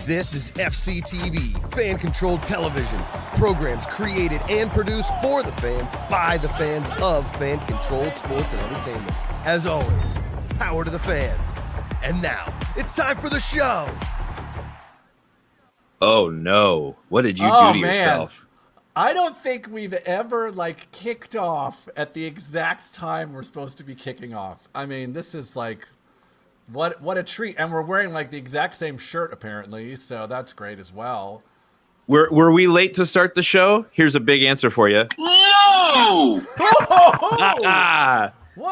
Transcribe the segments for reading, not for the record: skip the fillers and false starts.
This is FCTV, fan-controlled television. Programs created and produced for the fans, by the fans of fan-controlled sports and entertainment. As always, power to the fans. And now, it's time for the show. Oh no, what did you do to yourself? I don't think we've ever kicked off at the exact time we're supposed to be kicking off. I mean, this is what a treat. And we're wearing the exact same shirt apparently, so that's great as well. Were we late to start the show? Here's a big answer for you. No! I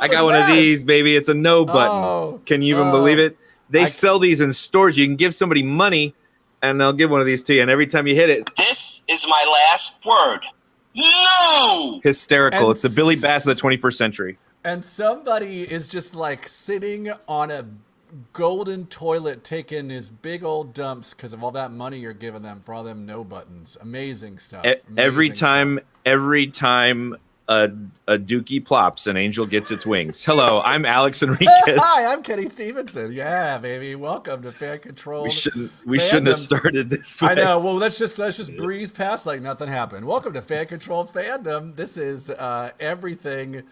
got one of these, baby. It's a no button. Can you even believe it? They sell these in stores. You can give somebody money and they'll give one of these to you. And every time you hit it, this is my last word. No! Hysterical. It's the Billy Bass of the 21st century. And somebody is just sitting on a golden toilet taking his big old dumps because of all that money you're giving them for all them no buttons. Amazing stuff. Every time a dookie plops, an angel gets its wings. Hello, I'm Alex Enriquez. Hi, I'm Kenny Stevenson. Yeah, baby. Welcome to Fan Control. We shouldn't have started this way. I know. Well, let's just breeze past like nothing happened. Welcome to Fan Control Fandom. This is everything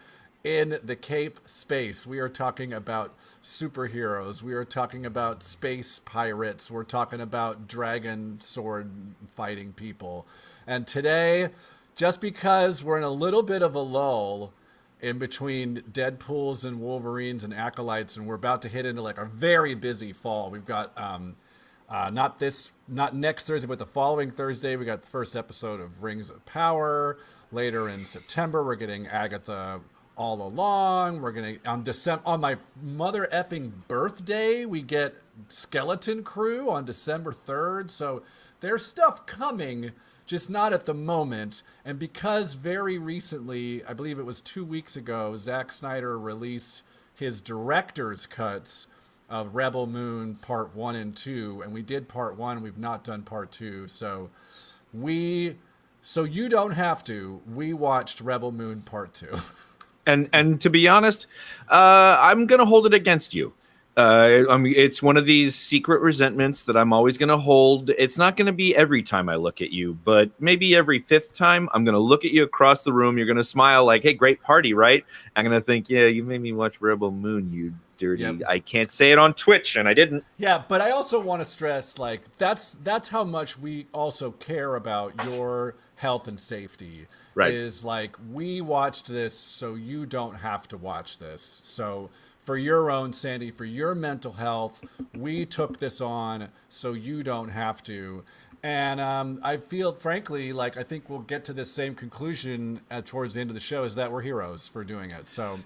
in the Cape space. We are talking about superheroes. We are talking about space pirates. We're talking about dragon sword fighting people. And today, just because we're in a little bit of a lull in between Deadpools and Wolverines and Acolytes, and we're about to hit into a very busy fall. We've got not next Thursday, but the following Thursday, we got the first episode of Rings of Power. Later in September, we're getting Agatha All Along. We're gonna on my mother effing birthday, we get Skeleton Crew on December 3rd. So there's stuff coming, just not at the moment. And because very recently, I believe it was 2 weeks ago, Zack Snyder released his director's cuts of Rebel Moon Part 1 and 2. And we did Part 1, we've not done Part 2. So you don't have to. We watched Rebel Moon Part 2. And to be honest, I'm going to hold it against you. It's one of these secret resentments that I'm always going to hold. It's not going to be every time I look at you, but maybe every fifth time I'm going to look at you across the room. You're going to smile like, hey, great party, right? I'm going to think, yeah, you made me watch Rebel Moon, you dirty. Yep. I can't say it on Twitch, and I didn't. Yeah, but I also want to stress, that's how much we also care about your health and safety. Right. Is we watched this so you don't have to watch this. So for your own sanity, for your mental health, we took this on so you don't have to. And I feel, frankly, I think we'll get to this same conclusion towards the end of the show, is that we're heroes for doing it. So,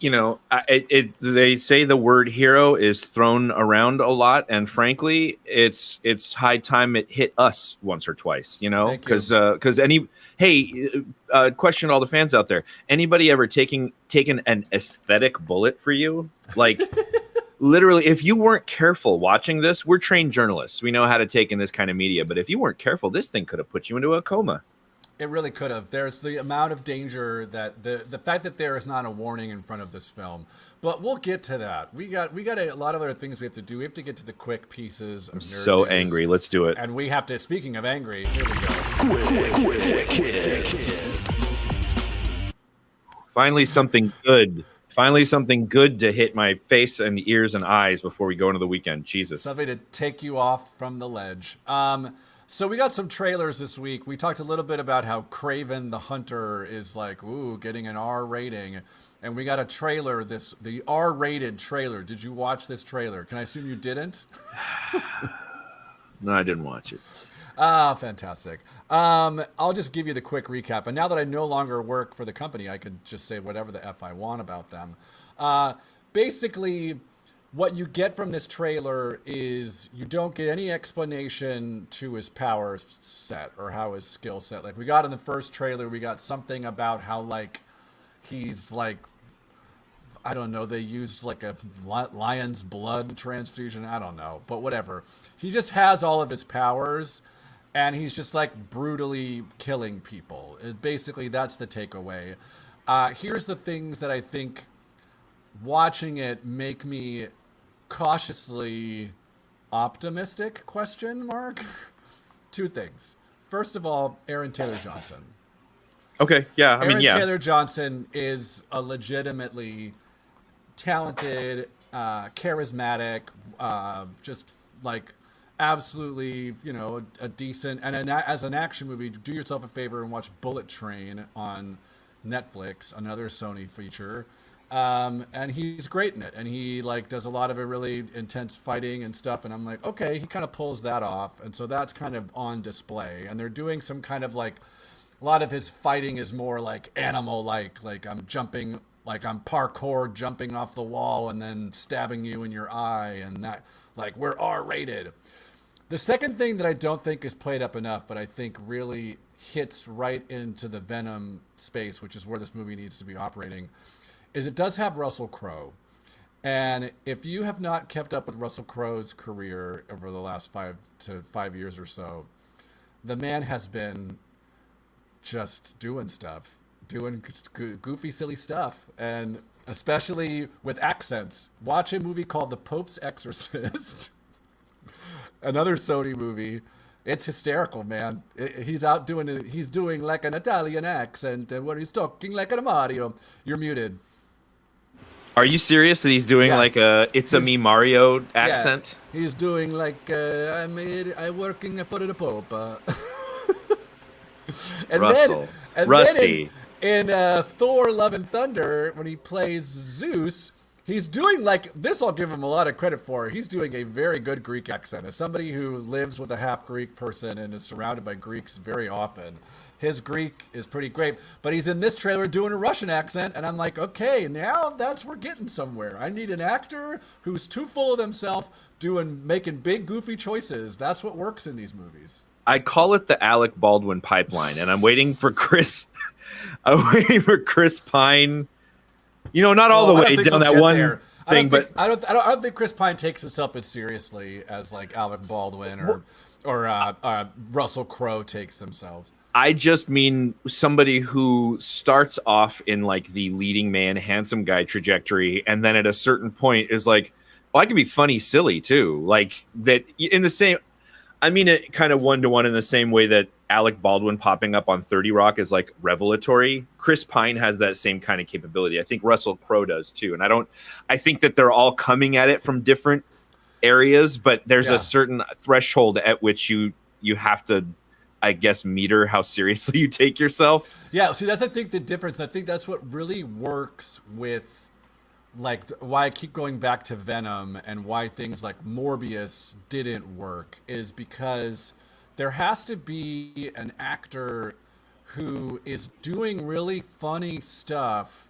they say the word hero is thrown around a lot, and frankly, it's high time it hit us once or twice. Because question to all the fans out there: anybody ever taken an aesthetic bullet for you? Literally, if you weren't careful watching this, we're trained journalists. We know how to take in this kind of media, but if you weren't careful, this thing could have put you into a coma. It really could have. There's the amount of danger that the fact that there is not a warning in front of this film. But we'll get to that. We got a lot of other things we have to do. We have to get to the quick pieces of nerd so news. Angry. Let's do it. And we have to, speaking of angry, here we go. Quick hits. Finally something good. Finally something good to hit my face and ears and eyes before we go into the weekend. Jesus. Something to take you off from the ledge. So we got some trailers this week. We talked a little bit about how Kraven the Hunter is getting an R rating. And we got a trailer, the R-rated trailer. Did you watch this trailer? Can I assume you didn't? No, I didn't watch it. Ah, fantastic. I'll just give you the quick recap. And now that I no longer work for the company, I can just say whatever the F I want about them. Basically, what you get from this trailer is you don't get any explanation to his power set or how his skill set. We got in the first trailer, we got something about how he's I don't know, they used a lion's blood transfusion. I don't know, but whatever. He just has all of his powers and he's just brutally killing people. Basically, that's the takeaway. Here's the things that I think watching it make me cautiously optimistic question mark. Two things. First of all, Aaron Taylor Johnson. Okay, yeah, I mean, Aaron yeah. Taylor Johnson is a legitimately talented, charismatic, just like absolutely, a decent. And as an action movie, do yourself a favor and watch Bullet Train on Netflix, another Sony feature. And he's great in it, and he like does a lot of a really intense fighting and stuff. And I'm like, okay, he kind of pulls that off, and so that's kind of on display. And they're doing some kind of like. A lot of his fighting is more like animal-like I'm jumping, like I'm parkour jumping off the wall and then stabbing you in your eye, and that, like, we're R-rated. The second thing that I don't think is played up enough, but I think really hits right into the Venom space, which is where this movie needs to be operating, is it does have Russell Crowe. And if you have not kept up with Russell Crowe's career over the last 5 years or so, the man has been just doing stuff, doing goofy, silly stuff, and especially with accents. Watch a movie called The Pope's Exorcist, another Sony movie. It's hysterical, man. He's out doing it. He's doing like an Italian accent, and where he's talking like a Mario. You're muted. Are you serious that he's doing like a me Mario accent? Yeah. He's doing like I'm working for the Pope. And Russell. Rusty. Then in Thor: Love and Thunder, when he plays Zeus, he's doing like this. I'll give him a lot of credit for. He's doing a very good Greek accent. As somebody who lives with a half Greek person and is surrounded by Greeks very often, his Greek is pretty great. But he's in this trailer doing a Russian accent, and I'm like, okay, now we're getting somewhere. I need an actor who's too full of himself, making big goofy choices. That's what works in these movies. I call it the Alec Baldwin pipeline, and I'm waiting for Chris. I'm waiting for Chris Pine. Not all the way down that one thing, but I don't think Chris Pine takes himself as seriously as like Alec Baldwin or Russell Crowe takes themselves. I just mean somebody who starts off in like the leading man, handsome guy trajectory, and then at a certain point is like, I can be funny, silly too, like that in the same. I mean it kind of one-to-one in the same way that Alec Baldwin popping up on 30 Rock is like revelatory. Chris Pine has that same kind of capability. I think Russell Crowe does too. And I think that they're all coming at it from different areas, but there's a certain threshold at which you have to, I guess, meter how seriously you take yourself. Yeah. See, that's, I think, the difference. I think that's what really works with like why I keep going back to Venom and why things like Morbius didn't work is because there has to be an actor who is doing really funny stuff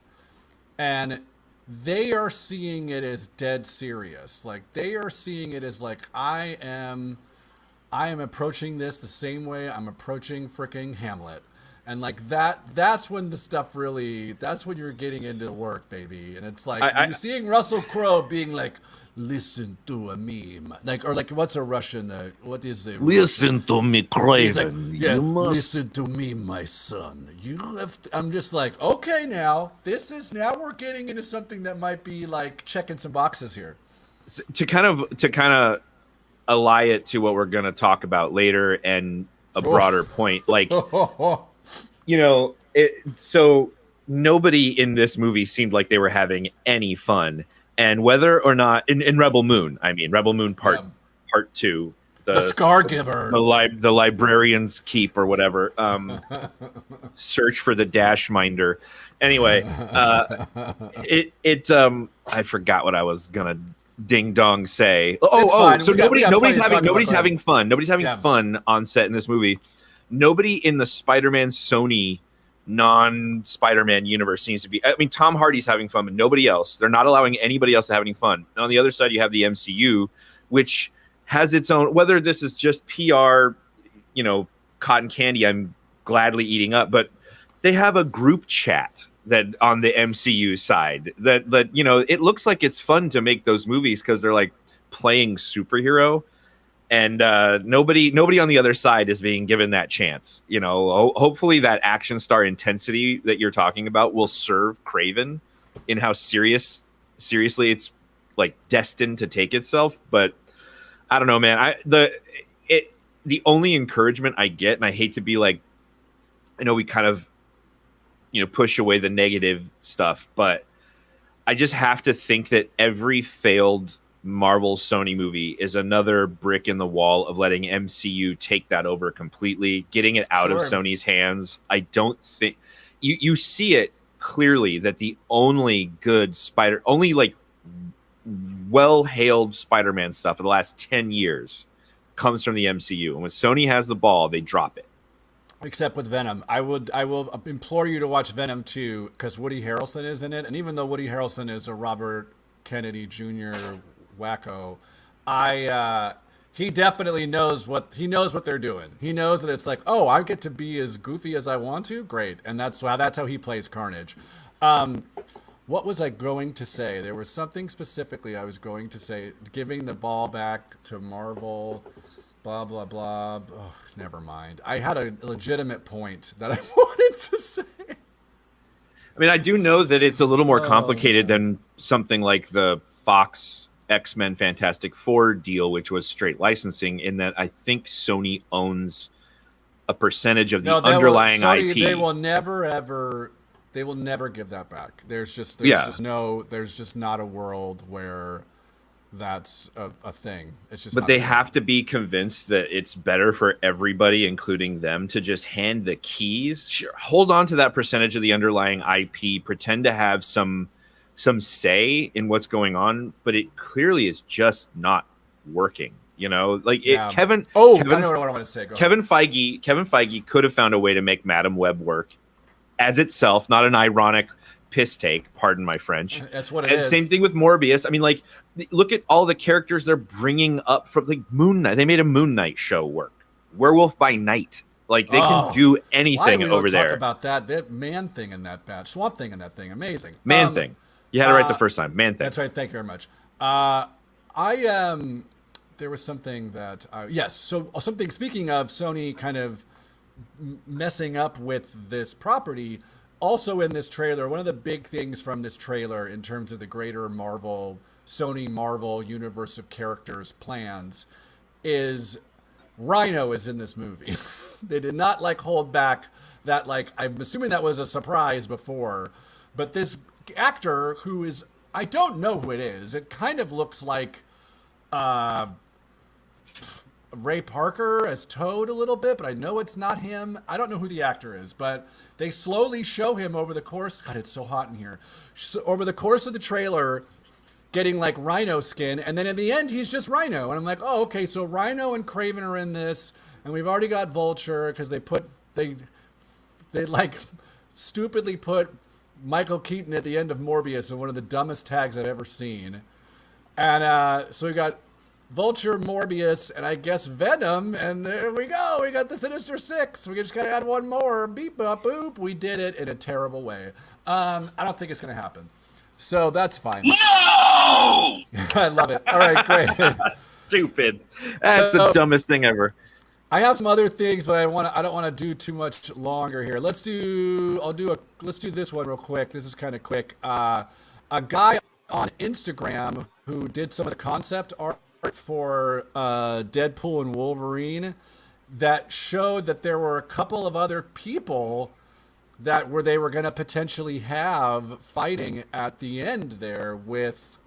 and they are seeing it as dead serious. Like they are seeing it as like, I am approaching this the same way I'm approaching freaking Hamlet. And like that's when the stuff really, that's when you're getting into work, baby. And it's like, you're seeing Russell Crowe being like, listen to a meme. Like, or like, what's a Russian, what is it? Listen to me, Craven. Like, listen to me, my son. You have to, I'm just like, okay, now we're getting into something that might be like checking some boxes here. To kind of ally it to what we're going to talk about later and a broader point, like, so nobody in this movie seemed like they were having any fun. And whether or not in Rebel Moon part 2, the Scargiver, the librarian's keep or whatever, search for the Dashminder. Anyway, I forgot what I was gonna ding dong say. So nobody's having fun. Nobody's having fun on set in this movie. Nobody in the Spider-Man Sony non-Spider-Man universe seems to be. I mean, Tom Hardy's having fun, but nobody else. They're not allowing anybody else to have any fun. And on the other side, you have the MCU, which has its own. Whether this is just PR, cotton candy, I'm gladly eating up. But they have a group chat that on the MCU side that it looks like it's fun to make those movies because they're like playing superhero. And nobody on the other side is being given that chance. Hopefully that action star intensity that you're talking about will serve Craven in how seriously it's like destined to take itself. But I don't know, man. The only encouragement I get, and I hate to be like, I know we kind of, push away the negative stuff, but I just have to think that every failed Marvel Sony movie is another brick in the wall of letting MCU take that over completely, getting it out of Sony's hands. I don't think you see it clearly that the only good well-hailed Spider-Man stuff for the last 10 years comes from the MCU. And when Sony has the ball, they drop it. Except with Venom. I will implore you to watch Venom 2 because Woody Harrelson is in it. And even though Woody Harrelson is a Robert Kennedy Jr. wacko, he definitely knows what they're doing. He knows that it's like, oh, I get to be as goofy as I want to. Great. And that's how he plays Carnage. What was I going to say? There was something specifically I was going to say, giving the ball back to Marvel, blah, blah, blah. Oh, never mind. I had a legitimate point that I wanted to say. I mean, I do know that it's a little more complicated than something like the Fox X-Men Fantastic Four deal, which was straight licensing, in that I think Sony owns a percentage of the underlying IP. They will never give that back. There's just not a world where that's a thing. It's just. But they have to be convinced that it's better for everybody, including them, to just hand the keys. Sure, hold on to that percentage of the underlying IP. Pretend to have some say in what's going on, but it clearly is just not working. Kevin. I know what I want to say. Kevin Feige could have found a way to make Madam Web work as itself, not an ironic piss take, pardon my French. That's what it is. Same thing with Morbius. I mean, look at all the characters they're bringing up from Moon Knight. They made a Moon Knight show work. Werewolf by Night. They can do anything over there. Talk about that Man Thing in that batch, Swamp Thing in that thing, amazing. Man Thing. You had it right the first time. Man Thing. That's right. Thank you very much. There was something that yes. So something. Speaking of Sony, kind of messing up with this property. Also in this trailer, one of the big things from this trailer in terms of the greater Sony Marvel universe of characters plans is Rhino is in this movie. They did not hold back that, I'm assuming that was a surprise before, but this actor who is, I don't know who it is. It kind of looks like Ray Parker as Toad a little bit, but I know it's not him. I don't know who the actor is, but they slowly show him over the course. God, it's so hot in here. So over the course of the trailer, getting Rhino skin, and then in the end, he's just Rhino. And I'm like, oh, okay, so Rhino and Kraven are in this, and we've already got Vulture because they stupidly put Michael Keaton at the end of Morbius in one of the dumbest tags I've ever seen. And so we got Vulture, Morbius, and I guess Venom, and there we go. We got the Sinister Six. We just gotta add one more. Beep, bop, boop. We did it in a terrible way. I don't think it's gonna happen. So that's fine. No! I love it. All right, great. Stupid. That's the dumbest thing ever. I have some other things, but I don't want to do too much longer here. Let's do this one real quick. This is kind of quick. A guy on Instagram who did some of the concept art for Deadpool and Wolverine that showed that there were a couple of other people that they were going to potentially have fighting at the end there with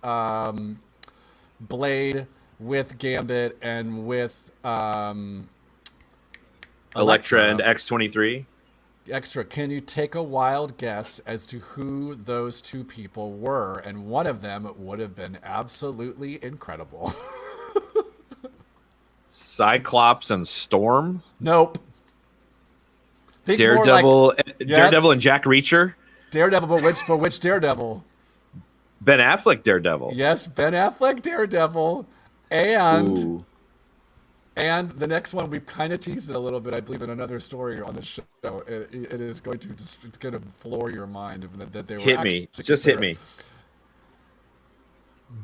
Blade, with Gambit, and with Elektra and X-23. Extra, can you take a wild guess as to who those two people were? And one of them would have been absolutely incredible. Cyclops and Storm? Nope. Think Daredevil, Daredevil and Jack Reacher? Daredevil, but which Daredevil? Ben Affleck Daredevil. Yes, Ben Affleck Daredevil. And the next one, we've kind of teased it a little bit, I believe, in another story on the show. It is going to it's going to floor your mind that they were hit me. Just hit me.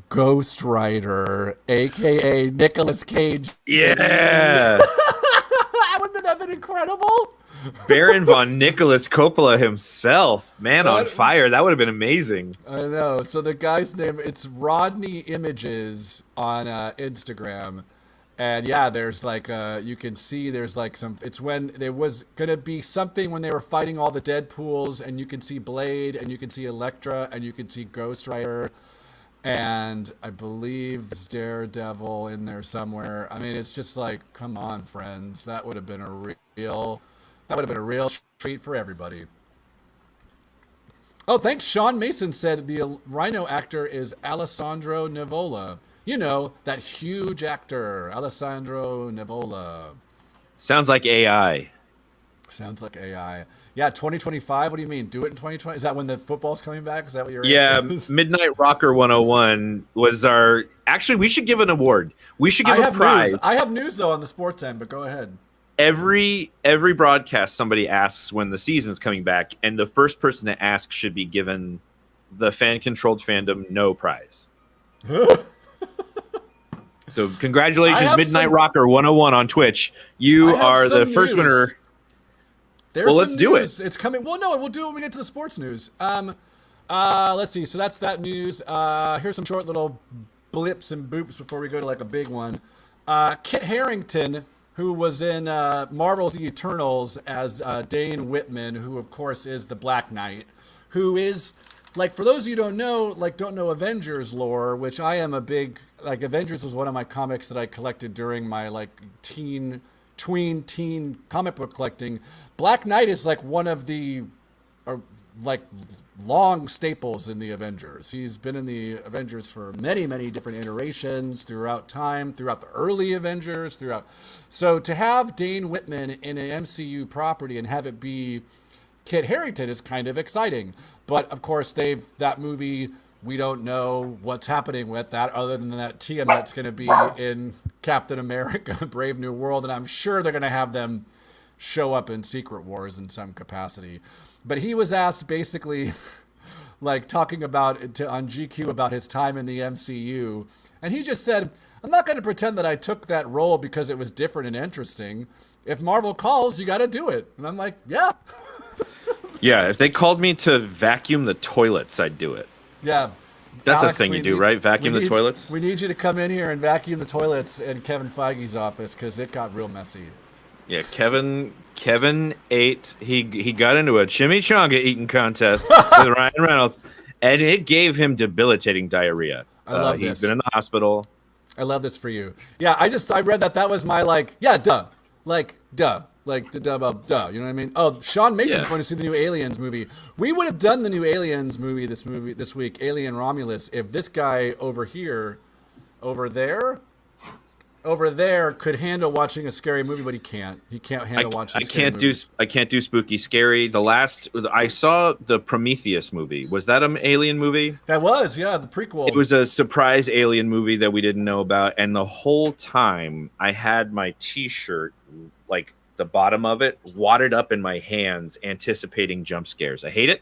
Ghost Rider, a.k.a. Nicolas Cage. Yeah. Wouldn't that have been incredible? Baron von Nicholas Coppola himself. Man on fire. That would have been amazing. I know. So the guy's name, it's Rodney Images on Instagram. And yeah, there's like you can see there's like some. It's when there was gonna be something when they were fighting all the Deadpools, and you can see Blade, and you can see Elektra, and you can see Ghost Rider, and I believe there's Daredevil in there somewhere. I mean, it's just like, come on, friends, that would have been a real treat for everybody. Oh, thanks. Sean Mason said the Rhino actor is Alessandro Nivola. You know, that huge actor, Alessandro Nivola. Sounds like AI. Sounds like AI. Yeah, 2025. What do you mean? Do it in 2020? Is that when the football's coming back? Is that what your answer is? Midnight Rocker 101 was our. Actually, we should give an award. We should give a prize. I have news though on the sports end, but go ahead. Every broadcast, somebody asks when the season's coming back, and the first person to ask should be given the fan-controlled fandom no prize. So congratulations, Midnight Rocker 101 on Twitch. You are the first winner. Well, let's do it. It's coming. Well, no, we'll do it when we get to the sports news. Let's see. So that's that news. Here's some short little blips and boops before we go to like a big one. Kit Harington, who was in Marvel's The Eternals as Dane Whitman, who of course is the Black Knight, who is, like, for those of you who don't know Avengers lore, which I am a big, like, Avengers was one of my comics that I collected during my, like, teen comic book collecting. Black Knight is, like, one of the, like, long staples in the Avengers. He's been in the Avengers for many, many different iterations throughout time, throughout the early Avengers, So to have Dane Whitman in an MCU property and have it be Kit Harington is kind of exciting. But of course, that movie, we don't know what's happening with that other than that Tiamat's going to be in Captain America, Brave New World. And I'm sure they're going to have them show up in Secret Wars in some capacity. But he was asked basically, like, talking about on GQ about his time in the MCU. And he just said, I'm not going to pretend that I took that role because it was different and interesting. If Marvel calls, you got to do it. And I'm like, yeah. Yeah, if they called me to vacuum the toilets, I'd do it. Yeah. That's Alex, a thing you do, right? Vacuum the toilets? We need you to come in here and vacuum the toilets in Kevin Feige's office because it got real messy. Yeah, Kevin ate. He got into a chimichanga eating contest with Ryan Reynolds, and it gave him debilitating diarrhea. I love this. He's been in the hospital. I love this for you. Yeah, I read that was my, like, yeah, duh. Like, duh. Like, the duh, you know what I mean? Oh, Sean Mason's going to see the new Aliens movie. We would have done the new Aliens movie this week, Alien Romulus, if this guy over there could handle watching a scary movie, but he can't. He can't handle watching scary movies. I can't do spooky scary. I saw the Prometheus movie. Was that an alien movie? That was, yeah, the prequel. It was a surprise alien movie that we didn't know about, and the whole time I had my T-shirt, like, the bottom of it wadded up in my hands, anticipating jump scares. I hate it.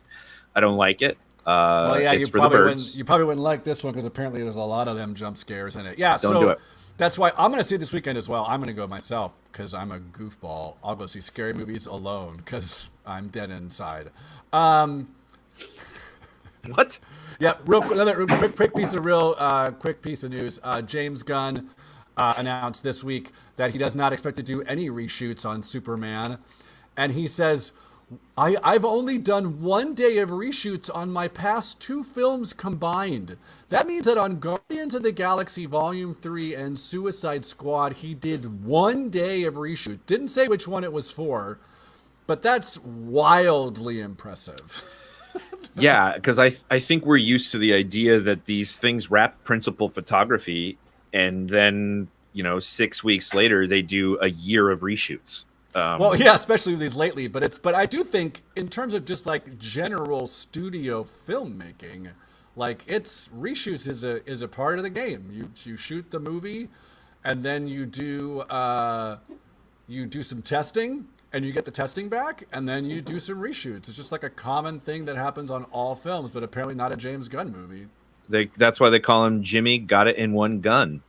I don't like it. Well, yeah, you probably wouldn't like this one because apparently there's a lot of them jump scares in it. Yeah, don't do it. That's why I'm going to see it this weekend as well. I'm going to go myself because I'm a goofball. I'll go see scary movies alone because I'm dead inside. What? Yeah, another quick piece of news. James Gunn announced this week that he does not expect to do any reshoots on Superman. And he says, I've only done 1 day of reshoots on my past 2 films combined. That means that on Guardians of the Galaxy Volume 3 and Suicide Squad, he did 1 day of reshoot. Didn't say which one it was for, but that's wildly impressive. Yeah, because I think we're used to the idea that these things wrap principal photography, and then 6 weeks later they do a year of reshoots. Well, yeah, especially with these lately. But I do think in terms of just like general studio filmmaking, like reshoots is a part of the game. You shoot the movie, and then you do some testing. And you get the testing back, and then you do some reshoots. It's just like a common thing that happens on all films, but apparently not a James Gunn movie. That's why they call him Jimmy Got It in One Gun.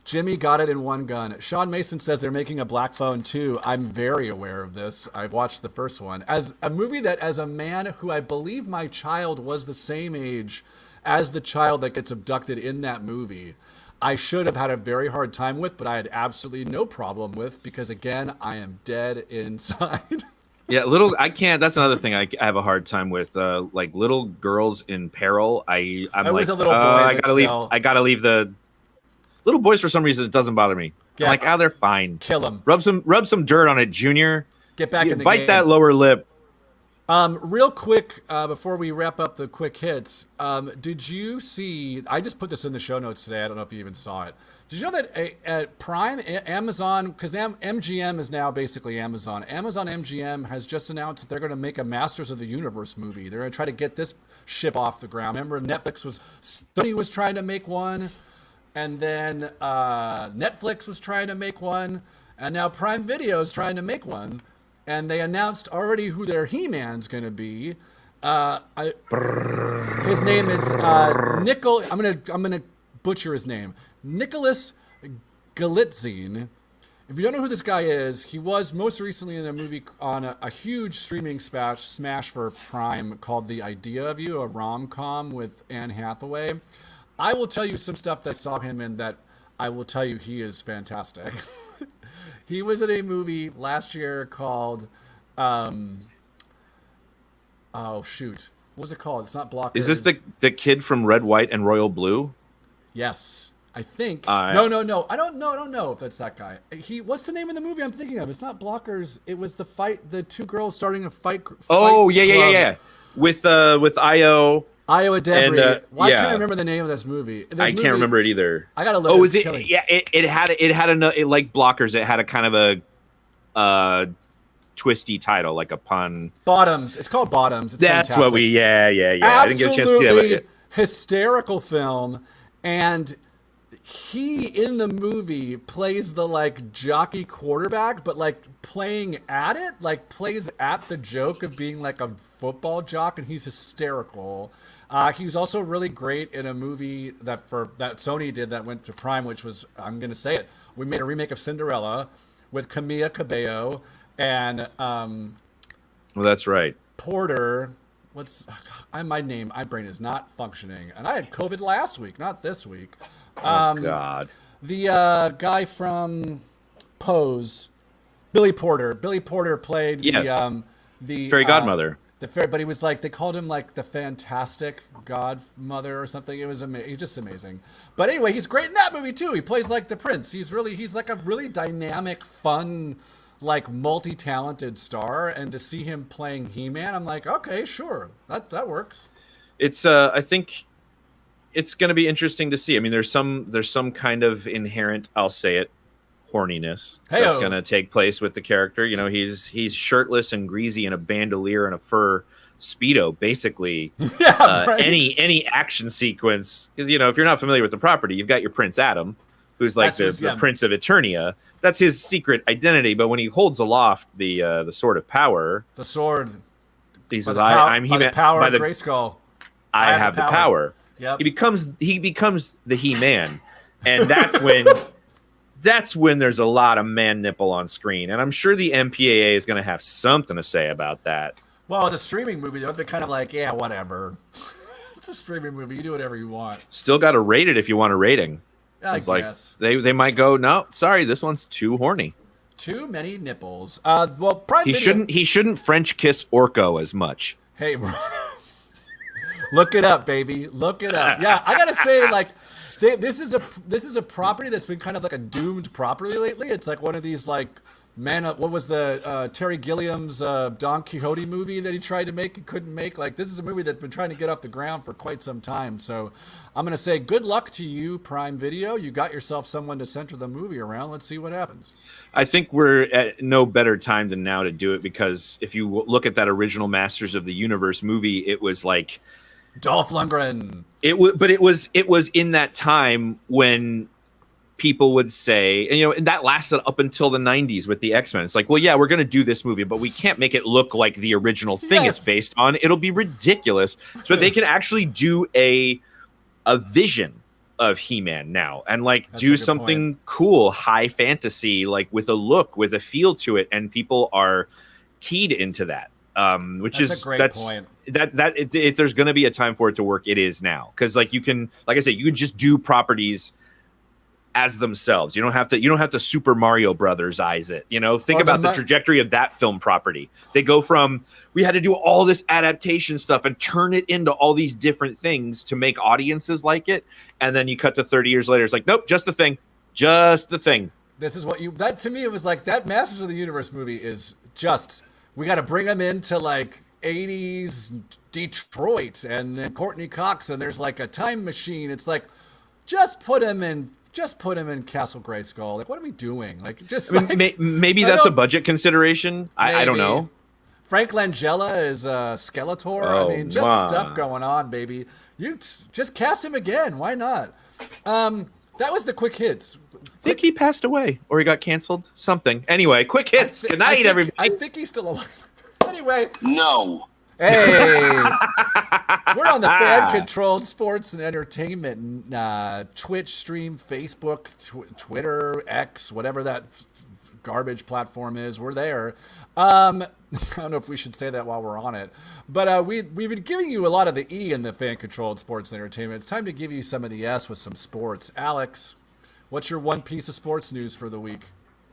Jimmy Got It in One Gun. Sean Mason says they're making a Black Phone 2. I'm very aware of this. I've watched the first one. As a movie that, as a man who I believe my child was the same age as the child that gets abducted in that movie, I should have had a very hard time with, but I had absolutely no problem with because, again, I am dead inside. Yeah, little. I can't. That's another thing I have a hard time with. Like little girls in peril. I'm I like, was a little boy, I but gotta leave. still. I gotta leave the little boys for some reason. It doesn't bother me. Yeah. I'm like, they're fine. Kill them. Rub some dirt on it, Junior. Get back in the Bite game. that lower lip. Real quick, before we wrap up the quick hits, did you see? I just put this in the show notes today. I don't know if you even saw it. Did you know that at Prime, Amazon, because MGM is now basically Amazon. Amazon MGM has just announced that they're going to make a Masters of the Universe movie. They're going to try to get this ship off the ground. Remember, Sony was trying to make one, and then Netflix was trying to make one, and now Prime Video is trying to make one. And they announced already who their He-Man's going to be. His name is Nickel. I'm gonna butcher his name. Nicholas Galitzine. If you don't know who this guy is, he was most recently in a movie on a huge streaming smash for Prime called The Idea of You, a rom-com with Anne Hathaway. I will tell you some stuff that I saw him in that I will tell you he is fantastic. He was in a movie last year called, oh shoot, what was it called? It's not Blocker. Is this the kid from Red, White, and Royal Blue? Yes, I think. No. I don't know if that's that guy. What's the name of the movie I'm thinking of? It's not Blockers. It was the two girls starting a fight. Oh, fight yeah. With Io. Iowa Debris. And, I can't remember the name of this movie. I can't remember it either. I gotta look. Oh, is it? Yeah, it had like Blockers. It had a kind of a twisty title, like a pun. Bottoms. It's called Bottoms. It's That's fantastic. what we. Yeah. Absolutely I didn't get a chance to see it. Hysterical film, and he in the movie plays the like jockey quarterback, but like playing at it, like plays at the joke of being like a football jock, and he's hysterical. He was also really great in a movie that Sony did that went to Prime, which was, I'm gonna say it, we made a remake of Cinderella with Camila Cabello and Well, that's right. Porter. My brain is not functioning, and I had COVID last week, not this week. Oh God. The guy from Pose, Billy Porter. Billy Porter played the Fairy Godmother. But he was like, they called him like the Fantastic Godmother or something. It was he's just amazing. But anyway, he's great in that movie too. He plays like the prince. He's like a really dynamic, fun, like multi-talented star. And to see him playing He-Man, I'm like, okay, sure, that works. It's I think it's going to be interesting to see. I mean, there's some kind of inherent, I'll say it, horniness that's going to take place with the character. You know, he's shirtless and greasy in a bandolier and a fur Speedo, basically. Yeah, right. Any action sequence, because, you know, if you're not familiar with the property, you've got your Prince Adam, who's like the Prince of Eternia. That's his secret identity. But when he holds aloft the sword of power, the sword, he says, "I'm He-Man. The power of Grayskull. I have the power." Yep. He becomes the He-Man, and that's when there's a lot of man nipple on screen. And I'm sure the MPAA is going to have something to say about that. Well, it's a streaming movie. They're kind of like, yeah, whatever. It's a streaming movie. You do whatever you want. Still got to rate it if you want a rating. I guess. Like, they might go, no, sorry, this one's too horny. Too many nipples. Well, Prime Video... He shouldn't French kiss Orko as much. Hey, look it up, baby. Look it up. Yeah, I got to say, like, this is a property that's been kind of like a doomed property lately. It's like one of these like what was the Terry Gilliam's Don Quixote movie that he tried to make and couldn't make? Like, this is a movie that's been trying to get off the ground for quite some time. So I'm gonna say good luck to you, Prime Video. You got yourself someone to center the movie around. Let's see what happens. I think we're at no better time than now to do it, because if you look at that original Masters of the Universe movie, it was like Dolph Lundgren. It was in that time when people would say, and, you know, and that lasted up until the 90s with the X-Men. It's like, well, yeah, we're going to do this movie, but we can't make it look like the original thing it's based on. It'll be ridiculous. So they can actually do a vision of He-Man now, and like do something cool, high fantasy, like with a look, with a feel to it, and people are keyed into that. Which is a great point. If there's going to be a time for it to work, it is now. Because like you can, like I said, you can just do properties as themselves. You don't have to Super Mario Brothers eyes it. Think about the trajectory of that film property. They go from, we had to do all this adaptation stuff and turn it into all these different things to make audiences like it. And then you cut to 30 years later. It's like, nope, just the thing. Just the thing. This is that to me, it was like that Masters of the Universe movie is just, we got to bring them into like 80s Detroit and Courtney Cox. And there's like a time machine. It's like, just put him in Castle Grayskull. Like, what are we doing? Like, just maybe that's a budget consideration. I don't know. Frank Langella is Skeletor. Oh, I mean, just stuff going on, baby. You just cast him again. Why not? That was the quick hits. I think he passed away or he got canceled. Something. Anyway, quick hits. Good night, everybody. I think he's still alive. Anyway. No. Hey, we're on the fan-controlled sports and entertainment Twitch stream, Facebook, Twitter, X, whatever that garbage platform is. We're there. I don't know if we should say that while we're on it, but we've been giving you a lot of the E in the fan-controlled sports and entertainment. It's time to give you some of the S with some sports. Alex, what's your one piece of sports news for the week?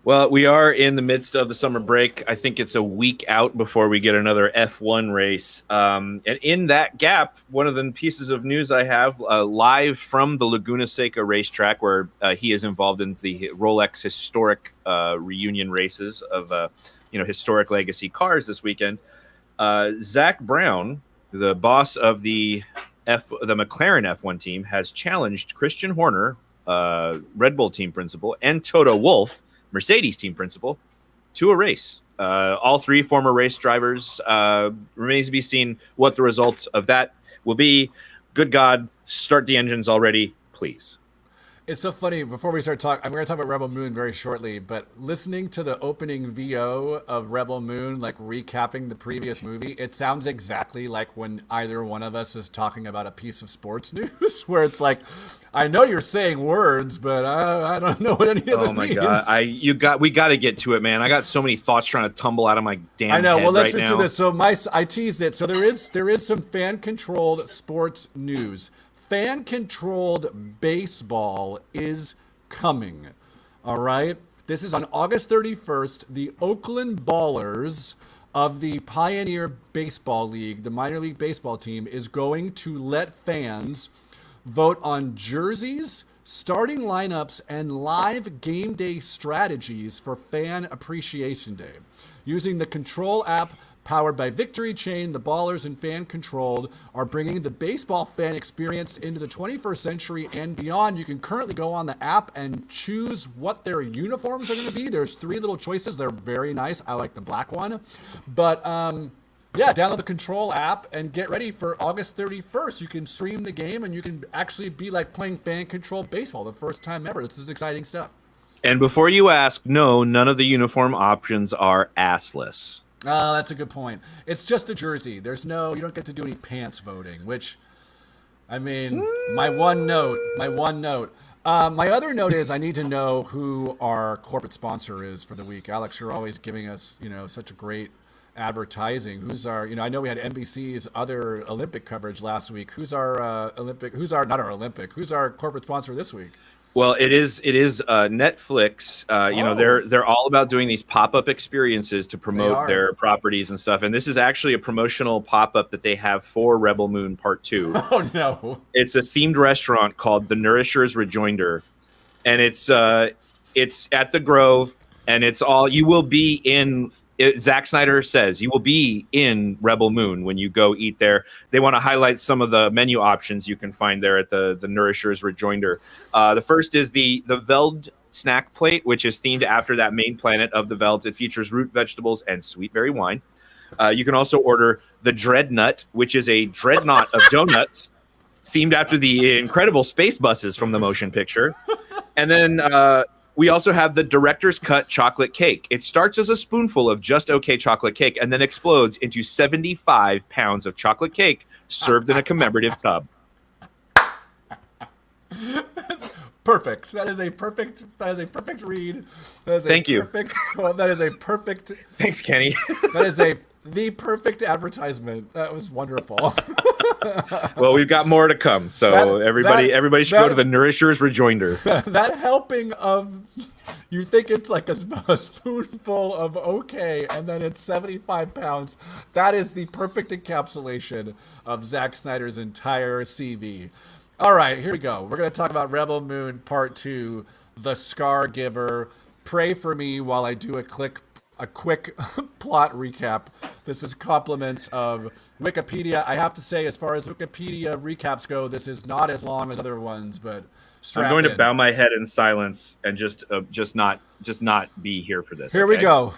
Well, we are in the midst of the summer break. I think it's a week out before we get another F1 race. And in that gap, one of the pieces of news I have live from the Laguna Seca racetrack, where he is involved in the Rolex historic reunion races of historic legacy cars this weekend. Zach Brown, the boss of the McLaren F1 team, has challenged Christian Horner, Red Bull team principal, and Toto Wolff, Mercedes team principal, to a race. All three former race drivers. Remains to be seen what the results of that will be. Good God, start the engines already, please. It's so funny. Before we start talking, I'm going to talk about Rebel Moon very shortly, but listening to the opening VO of Rebel Moon, like recapping the previous movie, it sounds exactly like when either one of us is talking about a piece of sports news, where it's like, I know you're saying words, but I don't know what any of it means. Oh my God, we got to get to it, man. I got so many thoughts trying to tumble out of my damn I know. head Well, let's right do now. this. So I teased it. So there is some fan-controlled sports news. Fan-controlled baseball is coming. All right? This is on August 31st. The Oakland Ballers of the Pioneer Baseball League, the minor league baseball team, is going to let fans vote on jerseys, starting lineups, and live game day strategies for Fan Appreciation Day. Using the Control app powered by Victory Chain, the Ballers and Fan Controlled are bringing the baseball fan experience into the 21st century and beyond. You can currently go on the app and choose what their uniforms are going to be. There's 3 little choices. They're very nice. I like the black one. But yeah, download the Control app and get ready for August 31st. You can stream the game and you can actually be like playing fan-controlled baseball the first time ever. This is exciting stuff. And before you ask, no, none of the uniform options are assless. Oh, that's a good point. It's just a jersey. You don't get to do any pants voting, which, I mean, my one note. My other note is I need to know who our corporate sponsor is for the week. Alex, you're always giving us, such a great advertising. Who's our, I know we had NBC's other Olympic coverage last week. Who's our who's our corporate sponsor this week? Well, it is Netflix. They're all about doing these pop-up experiences to promote their properties and stuff. And this is actually a promotional pop-up that they have for Rebel Moon Part 2. Oh no! It's a themed restaurant called the Nourisher's Rejoinder, and it's at the Grove, and it's all you will be in. Zack Snyder says you will be in Rebel Moon when you go eat there. They want to highlight some of the menu options you can find there at the Nourisher's Rejoinder. The first is the Veld snack plate, which is themed after that main planet of the Veld. It features root vegetables and sweet berry wine. You can also order the Dreadnought, which is a dreadnought of donuts themed after the incredible space buses from the motion picture. And then we also have the Director's Cut chocolate cake. It starts as a spoonful of just okay chocolate cake and then explodes into 75 pounds of chocolate cake served in a commemorative tub. Perfect. That is a perfect read. Thank you. That is a perfect. Thanks, Kenny. That is the perfect advertisement. That was wonderful. Well, we've got more to come, so everybody should go to the Nourisher's Rejoinder. That helping of, you think it's like a spoonful of okay, and then it's 75 pounds. That is the perfect encapsulation of Zack Snyder's entire CV. All right, here we go. We're going to talk about Rebel Moon Part 2, The Scar Giver. Pray for me while I do a quick plot recap. This is compliments of Wikipedia. I have to say, as far as Wikipedia recaps go, this is not as long as other ones, but I'm going to bow my head in silence and just not be here for this. Here we go.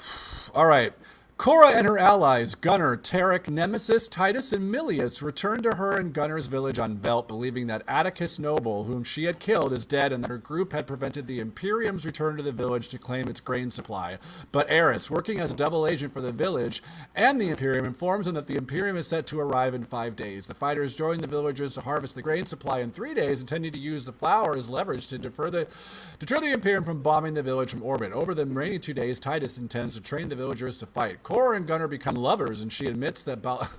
All right. Cora and her allies, Gunnar, Tarek, Nemesis, Titus, and Milius, return to her and Gunnar's village on Velt, believing that Atticus Noble, whom she had killed, is dead and that her group had prevented the Imperium's return to the village to claim its grain supply. But Eris, working as a double agent for the village and the Imperium, informs them that the Imperium is set to arrive in 5 days. The fighters join the villagers to harvest the grain supply in 3 days, intending to use the flour as leverage to deter the Imperium from bombing the village from orbit. Over the remaining 2 days, Titus intends to train the villagers to fight. Cora and Gunnar become lovers, and she admits that but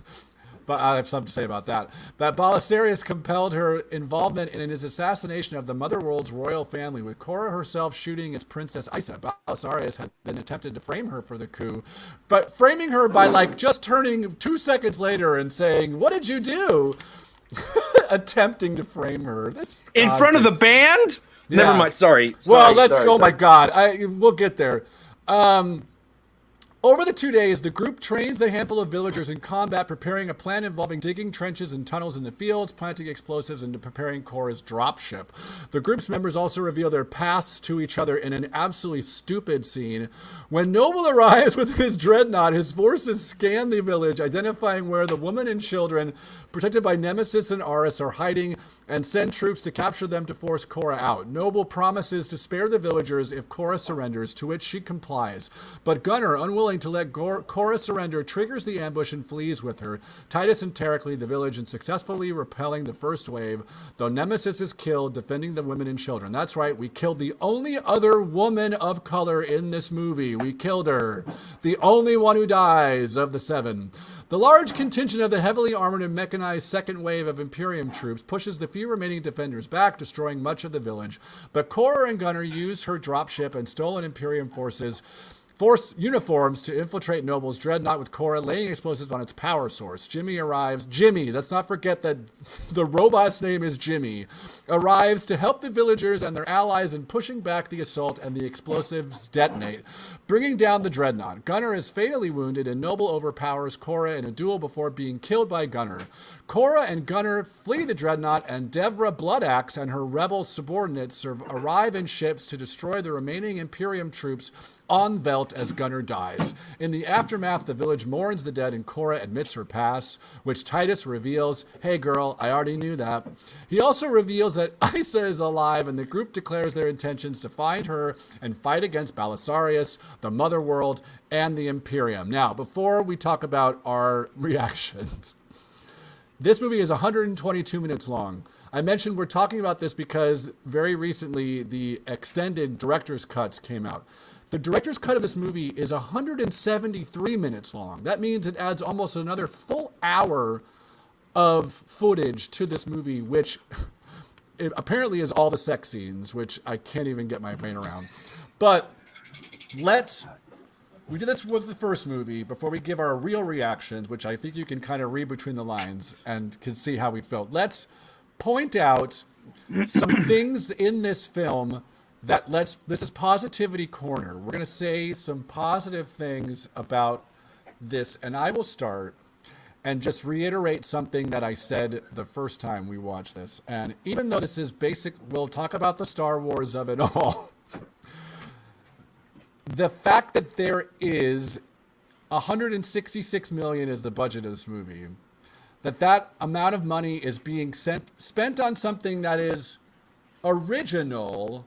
I have something to say about that. That Belisarius compelled her involvement in his assassination of the Motherworld's royal family, with Cora herself shooting as Princess Isa. Belisarius had been attempted to frame her for the coup, but framing her by just turning 2 seconds later and saying, "What did you do?" Attempting to frame her in front of the band. Yeah. Never mind. Sorry. Well, let's go. My God, we'll get there. Over the 2 days, the group trains the handful of villagers in combat, preparing a plan involving digging trenches and tunnels in the fields, planting explosives, and preparing Cora's dropship. The group's members also reveal their pasts to each other in an absolutely stupid scene. When Noble arrives with his dreadnought, his forces scan the village, identifying where the woman and children, protected by Nemesis and Aris, are hiding, and send troops to capture them to force Cora out. Noble promises to spare the villagers if Cora surrenders, to which she complies. But Gunnar, unwilling to let Cora surrender, triggers the ambush and flees with her. Titus and Tarek lead the village in successfully repelling the first wave, though Nemesis is killed defending the women and children. That's right, we killed the only other woman of color in this movie. We killed her. The only one who dies of the 7. The large contingent of the heavily armored and mechanized second wave of Imperium troops pushes the few remaining defenders back, destroying much of the village. But Cora and Gunnar use her dropship and stolen Imperium force uniforms to infiltrate Noble's dreadnought, with Cora laying explosives on its power source. Jimmy arrives. Jimmy, let's not forget that the robot's name is Jimmy, arrives to help the villagers and their allies in pushing back the assault, and the explosives detonate, bringing down the dreadnought. Gunnar is fatally wounded, and Noble overpowers Cora in a duel before being killed by Gunnar. Cora and Gunnar flee the dreadnought, and Devra Bloodaxe and her rebel subordinates arrive in ships to destroy the remaining Imperium troops on Velt as Gunnar dies. In the aftermath, the village mourns the dead, and Cora admits her past, which Titus reveals, "Hey girl, I already knew that." He also reveals that Isa is alive, and the group declares their intentions to find her and fight against Belisarius, the Motherworld, and the Imperium. Now, before we talk about our reactions, this movie is 122 minutes long. I mentioned we're talking about this because very recently the extended director's cuts came out. The director's cut of this movie is 173 minutes long. That means it adds almost another full hour of footage to this movie, which it apparently is all the sex scenes, which I can't even get my brain around. But we did this with the first movie before we give our real reactions, which I think you can kind of read between the lines and can see how we felt. Let's point out some things in this film this is Positivity Corner. We're going to say some positive things about this, and I will start and just reiterate something that I said the first time we watched this. And even though this is basic, we'll talk about the Star Wars of it all. The fact that there is 166 million is the budget of this movie, that amount of money is being spent on something that is original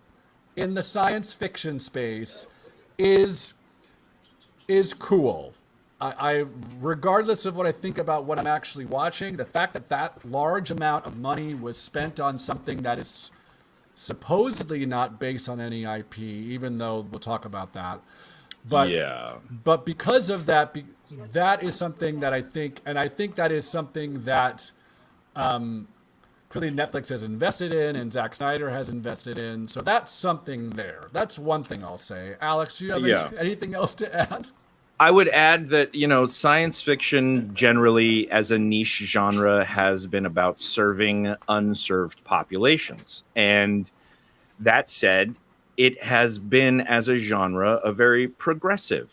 in the science fiction space is cool. I regardless of what I think about what I'm actually watching, the fact that large amount of money was spent on something that is supposedly not based on any IP, even though we'll talk about that. But yeah. But because of that, that is something that I think that is something that clearly Netflix has invested in and Zack Snyder has invested in. So that's something there. That's one thing I'll say. Alex, do you have anything else to add? I would add that, science fiction generally as a niche genre has been about serving unserved populations. And that said, it has been as a genre a very progressive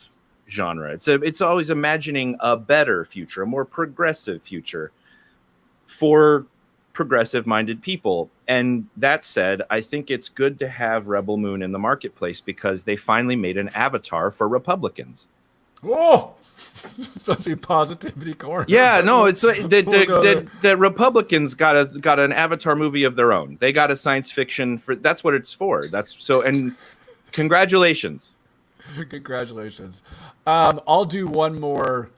genre. It's always imagining a better future, a more progressive future for progressive minded people. And that said, I think it's good to have Rebel Moon in the marketplace because they finally made an avatar for Republicans. Oh, it's supposed to be positivity corner. Yeah, no, it's the Republicans got an Avatar movie of their own. They got a science fiction that's what it's for. And congratulations. Congratulations. I'll do one more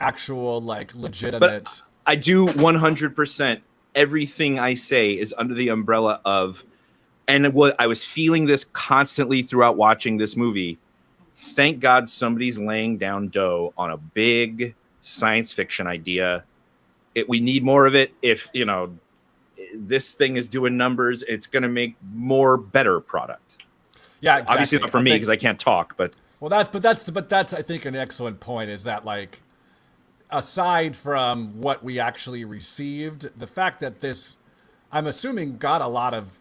actual legitimate. But I do 100%. Everything I say is under the umbrella of, and what I was feeling this constantly throughout watching this movie. Thank God somebody's laying down dough on a big science fiction idea. We need more of it. If, this thing is doing numbers, it's going to make more better product. Yeah, exactly. Obviously not for me because I can't talk, but. Well, that's I think an excellent point is that aside from what we actually received, the fact that this, I'm assuming got a lot of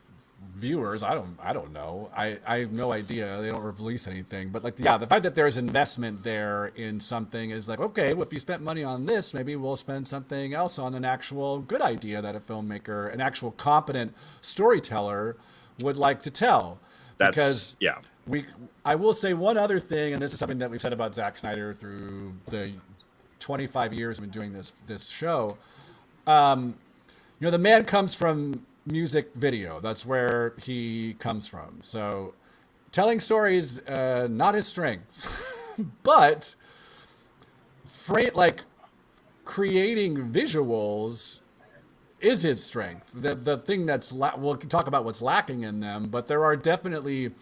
viewers. I don't know. I have no idea. They don't release anything. But the fact that there's investment there in something is okay, well, if you spent money on this, maybe we'll spend something else on an actual good idea that a filmmaker, an actual competent storyteller would like to tell. I will say one other thing, and this is something that we've said about Zack Snyder through the 25 years we've been doing this show. The man comes from music video. That's where he comes from. So telling stories, not his strength, but creating visuals is his strength. The thing we'll talk about what's lacking in them, but there are definitely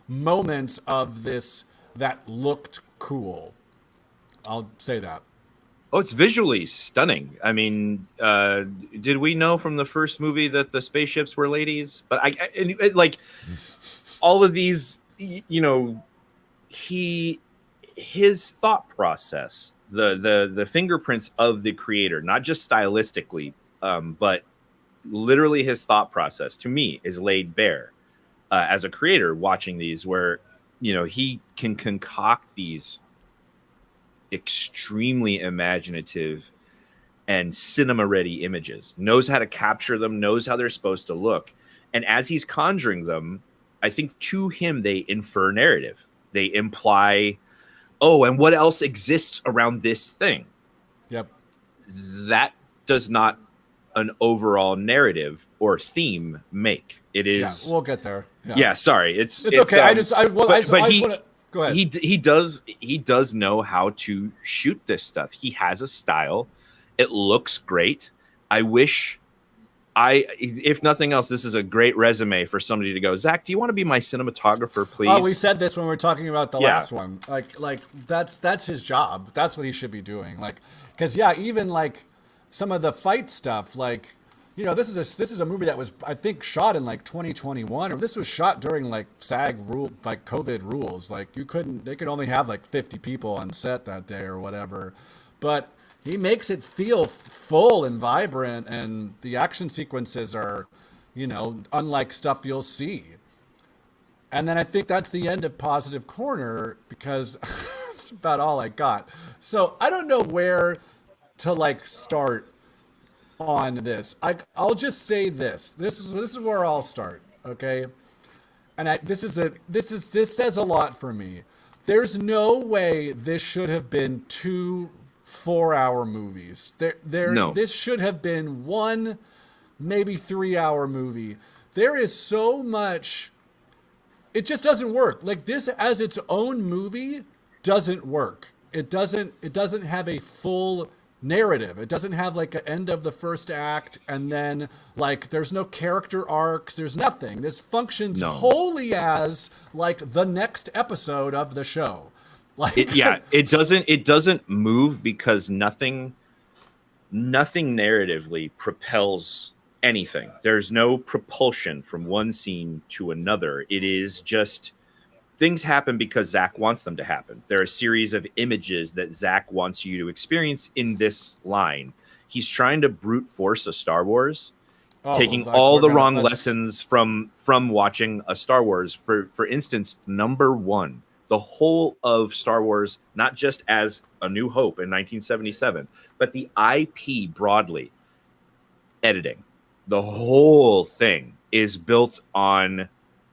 moments of this that looked cool. I'll say that. Oh, it's visually stunning. I mean, did we know from the first movie that the spaceships were ladies? But all of these, his thought process, the fingerprints of the creator, not just stylistically, but literally his thought process to me is laid bare as a creator watching these, where he can concoct these extremely imaginative and cinema ready images, knows how to capture them, knows how they're supposed to look. And as he's conjuring them, I think to him, they infer narrative. They imply, and what else exists around this thing? Yep. That does not an overall narrative or theme make. It is. Yeah, we'll get there. Yeah, sorry. It's okay. I just want to go ahead. He does know how to shoot this stuff. He has a style. It looks great. I wish if nothing else, this is a great resume for somebody to go, Zach, do you want to be my cinematographer, please? Oh, we said this when we were talking about the last one. That's his job. That's what he should be doing. Because even some of the fight stuff, this is a movie that was, I think, shot in 2021, or this was shot during SAG rule, COVID rules. They could only have 50 people on set that day or whatever. But he makes it feel full and vibrant, and the action sequences are, unlike stuff you'll see. And then I think that's the end of Positive Corner, because that's about all I got. So I don't know where to start on this. I'll just say this. This is where I'll start, okay? And this says a lot for me. There's no way this should have been 2 4-hour movies. No. This should have been 1, maybe 3-hour movie. There is so much. It just doesn't work. This as its own movie doesn't work. It doesn't have a full narrative. It doesn't have an end of the first act, and then there's no character arcs. There's nothing. This functions wholly as the next episode of the show. It doesn't move because nothing nothing narratively propels anything. There's no propulsion from one scene to another. It is just things happen because Zach wants them to happen. There are a series of images that Zach wants you to experience in this line. He's trying to brute force a Star Wars, taking all the wrong lessons from watching a Star Wars. For instance, number one, the whole of Star Wars, not just as A New Hope in 1977, but the IP broadly, editing. The whole thing is built on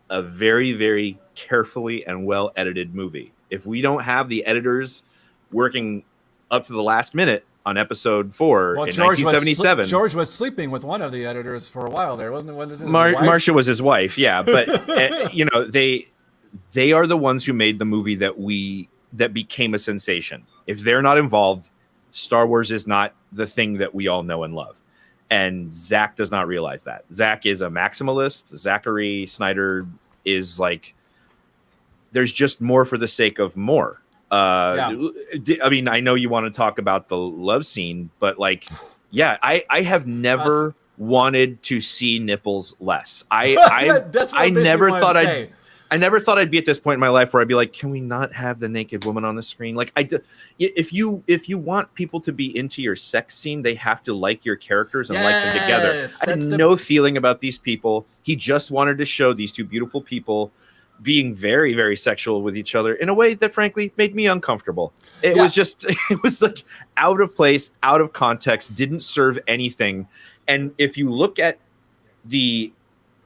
a very, very carefully and well edited movie. If we don't have the editors working up to the last minute on episode 4 in 1977, George was sleeping with one of the editors for a while there, wasn't it? Marcia was his wife, yeah. But they are the ones who made the movie that became a sensation. If they're not involved, Star Wars is not the thing that we all know and love. And Zach does not realize that. Zach is a maximalist. Zachary Snyder is like, there's just more for the sake of more. I mean, I know you want to talk about the love scene, but like, yeah, I have never wanted to see nipples less. I never thought I'd be at this point in my life where I'd be like, can we not have the naked woman on the screen? Like, if you want people to be into your sex scene, they have to like your characters and like them together. I had no feeling about these people. He just wanted to show these two beautiful people being very, very sexual with each other in a way that frankly made me uncomfortable. It was like out of place, out of context, didn't serve anything. And if you look at the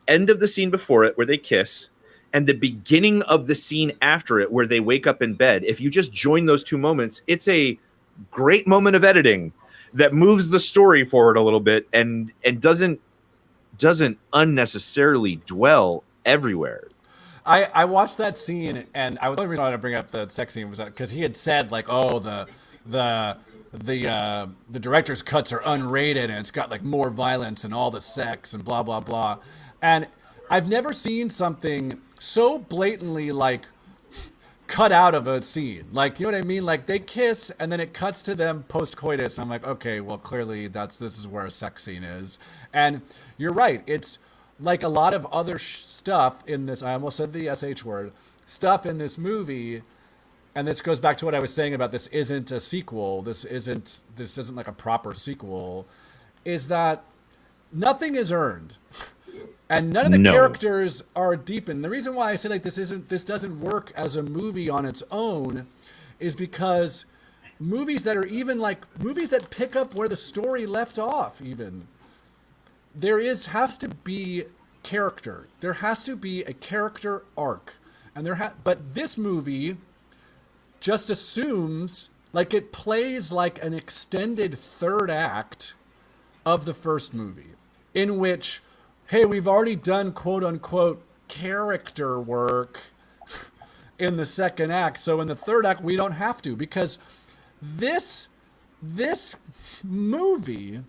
end of the scene before it where they kiss and the beginning of the scene after it where they wake up in bed, if you just join those two moments, it's a great moment of editing that moves the story forward a little bit and doesn't unnecessarily dwell everywhere. I watched that scene, and the only reason I wanted to bring up the sex scene was because he had said like, oh, the director's cuts are unrated and it's got like more violence and all the sex and blah blah blah. And I've never seen something so blatantly like cut out of a scene. Like, you know what I mean? Like they kiss and then it cuts to them post coitus. I'm like, okay, well clearly this is where a sex scene is. And you're right. It's like a lot of other stuff in this, I almost said the SH word, stuff in this movie, and this goes back to what I was saying about this isn't a sequel, this isn't like a proper sequel, is that nothing is earned. And none of the characters are deepened. The reason why I say like this doesn't work as a movie on its own is because movies that are even like movies that pick up where the story left off even, has to be character. There has to be a character arc. And but this movie just assumes like it plays like an extended third act of the first movie in which, hey, we've already done quote unquote character work in the second act. So in the third act, we don't have to, because this movie,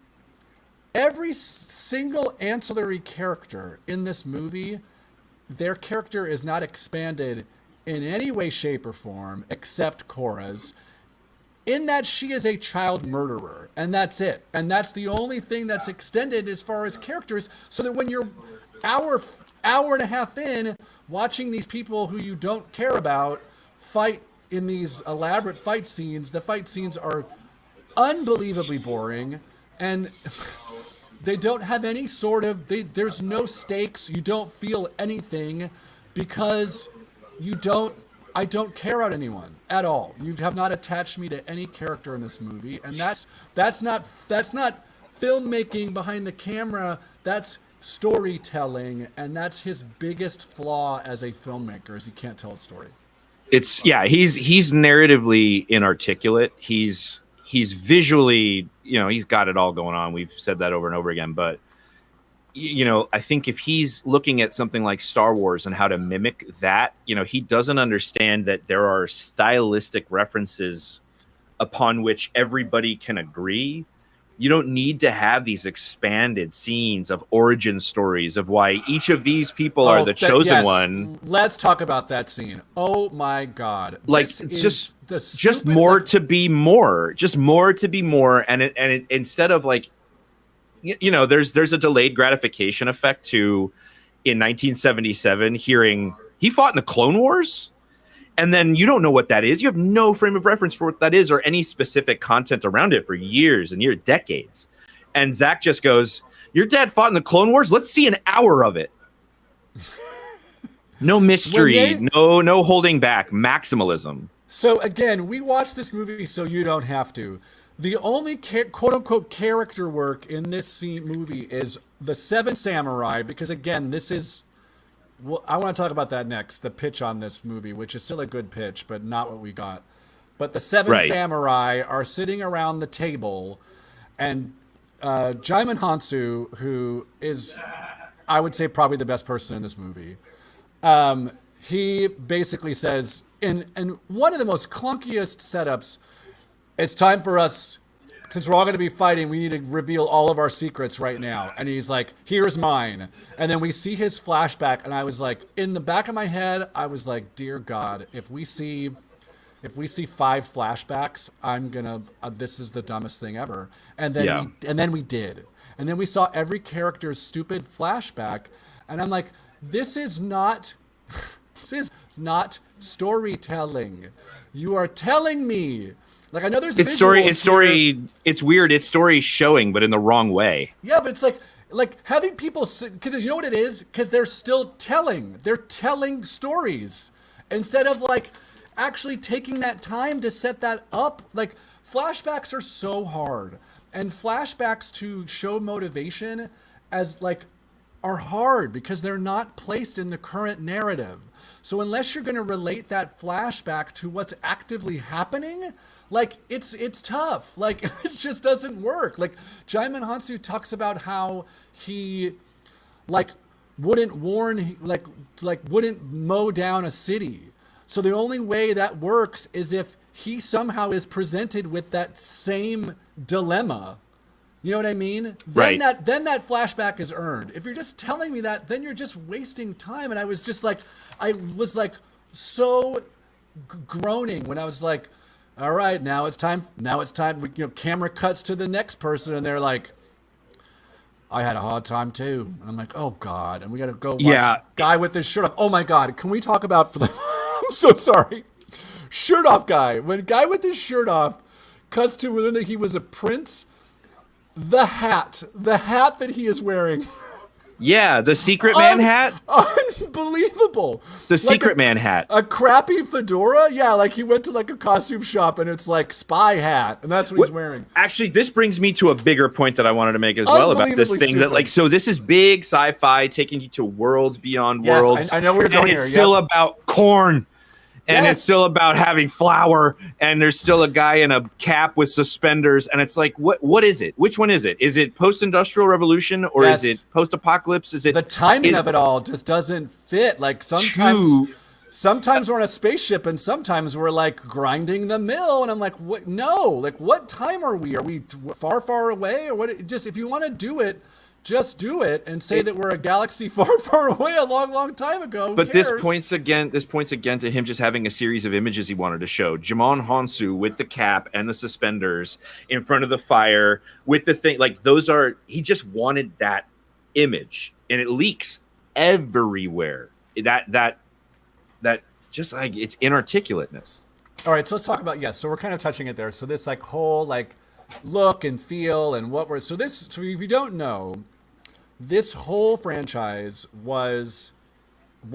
every single ancillary character in this movie, their character is not expanded in any way, shape, or form except Cora's, in that she is a child murderer, and that's it. And that's the only thing that's extended as far as characters, so that when you're hour and a half in, watching these people who you don't care about fight in these elaborate fight scenes, the fight scenes are unbelievably boring, and they don't have any sort of, there's no stakes. You don't feel anything because I don't care about anyone at all. You have not attached me to any character in this movie. And that's not filmmaking behind the camera. That's storytelling. And that's his biggest flaw as a filmmaker, is he can't tell a story. He's narratively inarticulate. He's visually, he's got it all going on. We've said that over and over again, but I think if he's looking at something like Star Wars and how to mimic that, he doesn't understand that there are stylistic references upon which everybody can agree You don't need to have these expanded scenes of origin stories of why each of these people are the chosen one. Let's talk about that scene. Oh my God! Like it's just more to be more, just more to be more, and it instead of like, you know, there's a delayed gratification effect to in 1977 hearing he fought in the Clone Wars. And then you don't know what that is. You have no frame of reference for what that is or any specific content around it for years and decades. And Zach just goes, your dad fought in the Clone Wars? Let's see an hour of it. No mystery, no holding back, maximalism. So again, we watched this movie so you don't have to. The only quote-unquote character work in this movie is the Seven Samurai, because again, this is... Well, I want to talk about that next, the pitch on this movie, which is still a good pitch, but not what we got. But the Seven Samurai are sitting around the table, and Djimon Hounsou, who is, I would say, probably the best person in this movie, he basically says, in one of the most clunkiest setups, it's time for us... Since we're all going to be fighting, we need to reveal all of our secrets right now. And he's like, here's mine. And then we see his flashback. And I was like, in the back of my head, I was like, dear God, if we see 5 flashbacks, I'm going to, this is the dumbest thing ever. And then we did. And then we saw every character's stupid flashback. And I'm like, this is not storytelling. You are telling me. Like, I know there's it's story. It's weird. It's story showing, but in the wrong way. Yeah, but it's like having people, because you know what it is? Because they're still telling. They're telling stories instead of like actually taking that time to set that up. Like, flashbacks are so hard, and flashbacks to show motivation as like are hard because they're not placed in the current narrative. So unless you're going to relate that flashback to what's actively happening, like it's tough. Like it just doesn't work. Like Djimon Hounsou talks about how he like wouldn't wouldn't mow down a city. So the only way that works is if he somehow is presented with that same dilemma. You know what I mean? Then that flashback is earned. If you're just telling me that, then you're just wasting time. And I was so groaning when I was like, all right, now it's time. You know, camera cuts to the next person and they're like, I had a hard time too. And I'm like, oh God. And we got to go watch Guy with his shirt off. Oh my God. Can we talk about I'm so sorry. Shirt off guy. When Guy with his shirt off cuts to when he was a prince, the hat that he is wearing. Yeah, the Secret Man hat. Unbelievable. The Secret Man hat. A crappy fedora? Yeah, like he went to like a costume shop and it's like spy hat, and that's what he's wearing. Actually, this brings me to a bigger point that I wanted to make as well about this thing. That like, so this is big sci-fi taking you to worlds beyond worlds. I know where you're going here. It's still about corn. And it's still about having flour, and there's still a guy in a cap with suspenders, and it's like, what is it? Which one is it? Is it post-industrial revolution, or is it post-apocalypse? Is it the timing of it all just doesn't fit? Like sometimes we're on a spaceship, and sometimes we're like grinding the mill, and I'm like, what? No, like what time are we? Are we far, far away, or what? Just if you want to do it. Just do it and say that we're a galaxy far, far away a long, long time ago. But this points again to him just having a series of images he wanted to show. Djimon Hounsou with the cap and the suspenders in front of the fire with the thing. Like he just wanted that image, and it leaks everywhere. That just like it's inarticulateness. All right, so let's talk about so we're kind of touching it there. So this like whole like look and feel and what we're so if you don't know, this whole franchise was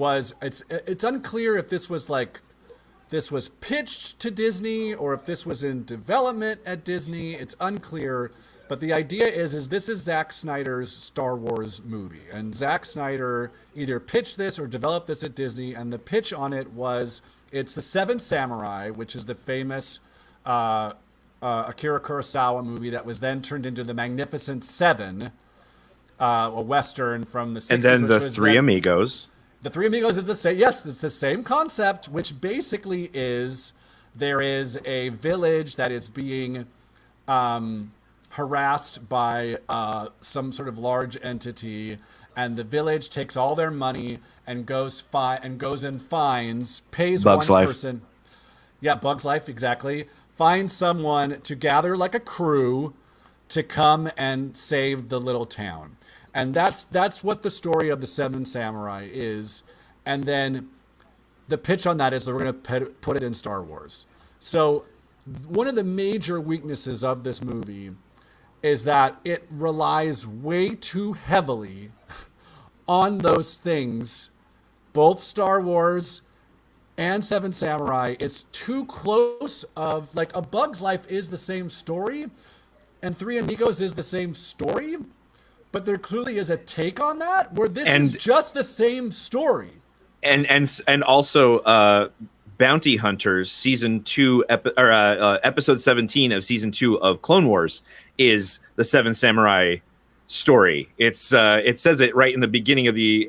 it's unclear if this was pitched to Disney or if this was in development at Disney. It's unclear, but the idea is this is Zack Snyder's Star Wars movie, and Zack Snyder either pitched this or developed this at Disney, and the pitch on it was it's the Seven Samurai, which is the famous Akira Kurosawa movie that was then turned into the Magnificent Seven, a Western from the 60s. And then the Three Amigos. The Three Amigos is the same. Yes, it's the same concept, which basically is there is a village that is being harassed by some sort of large entity, and the village takes all their money and goes and fines, pays Bug's one Life. person. Yeah, Bug's Life, exactly. Finds someone to gather like a crew to come and save the little town. And that's what the story of the Seven Samurai is. And then the pitch on that is that we're going to put it in Star Wars. So one of the major weaknesses of this movie is that it relies way too heavily on those things, both Star Wars and Seven Samurai. It's too close of, like, A Bug's Life is the same story, and Three Amigos is the same story, but there clearly is a take on that, where this is just the same story. And also Bounty Hunters season 2 episode 17 of season 2 of Clone Wars is the Seven Samurai story. It says it right in the beginning of the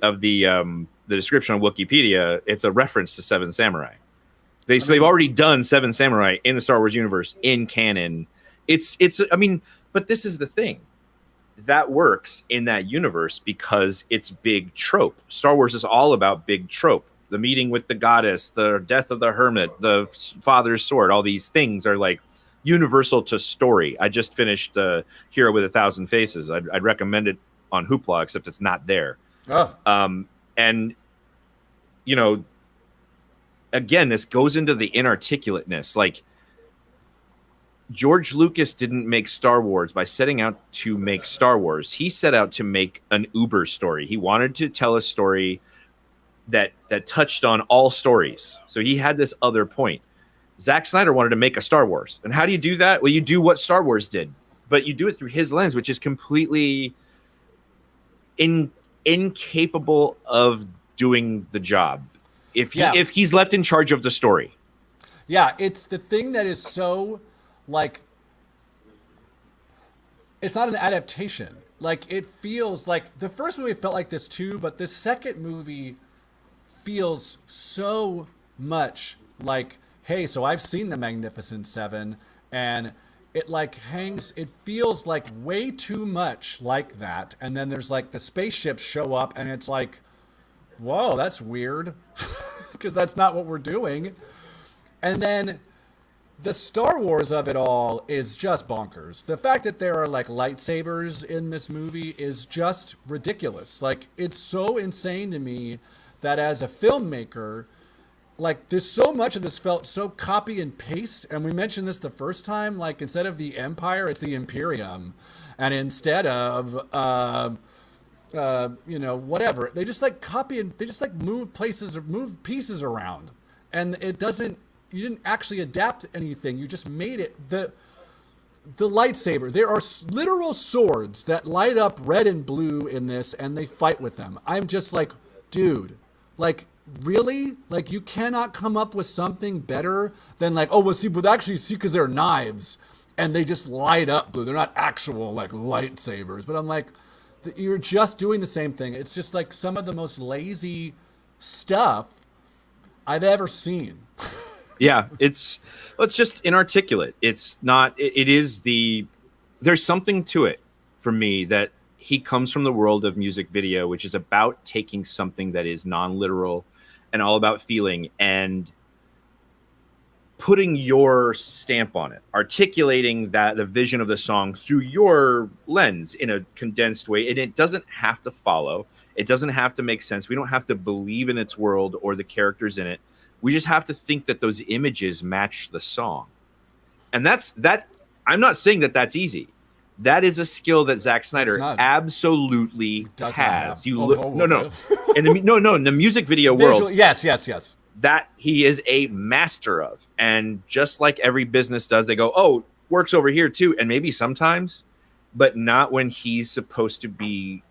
description on Wikipedia. It's a reference to Seven Samurai. They've already done Seven Samurai in the Star Wars universe in canon. But this is the thing. That works in that universe because it's big trope. Star Wars is all about big trope. The meeting with the goddess, the death of the hermit, the father's sword, all these things are like universal to story. I just finished Hero with a Thousand Faces. I'd recommend it on Hoopla, except it's not there. And, you know, again, this goes into the inarticulateness. Like, George Lucas didn't make Star Wars by setting out to make Star Wars. He set out to make an Uber story. He wanted to tell a story that touched on all stories. So he had this other point. Zack Snyder wanted to make a Star Wars. And how do you do that? Well, you do what Star Wars did, but you do it through his lens, which is completely incapable of doing the job if he's left in charge of the story. Yeah, it's the thing that is so, like, it's not an adaptation. Like, it feels like the first movie felt like this too, but the second movie feels so much like, hey, so I've seen the Magnificent Seven, and it like hangs, it feels like way too much like that. And then there's like the spaceships show up and it's like, whoa, that's weird, because that's not what we're doing. And then the Star Wars of it all is just bonkers. The fact that there are like lightsabers in this movie is just ridiculous. Like, it's so insane to me that as a filmmaker, like, there's so much of this felt so copy and paste. And we mentioned this the first time, like, instead of the Empire, it's the Imperium. And instead of, whatever, they just like copy and they just like move pieces around. And it doesn't, you didn't actually adapt anything. You just made it the lightsaber. There are literal swords that light up red and blue in this, and they fight with them. I'm just like, dude, like, really? Like, you cannot come up with something better than like, oh, well, see, but actually, see, because they're knives and they just light up blue. They're not actual like lightsabers. But I'm like, you're just doing the same thing. It's just like some of the most lazy stuff I've ever seen. Yeah, it's just inarticulate. It's not. There's something to it for me that he comes from the world of music video, which is about taking something that is non-literal and all about feeling and putting your stamp on it, articulating the vision of the song through your lens in a condensed way. And it doesn't have to follow. It doesn't have to make sense. We don't have to believe in its world or the characters in it. We just have to think that those images match the song. And that's that. I'm not saying that that's easy. That is a skill that Zack Snyder absolutely has. In the music video world. Yes. That he is a master of. And just like every business does, they go, oh, works over here too. And maybe sometimes, but not when he's supposed to be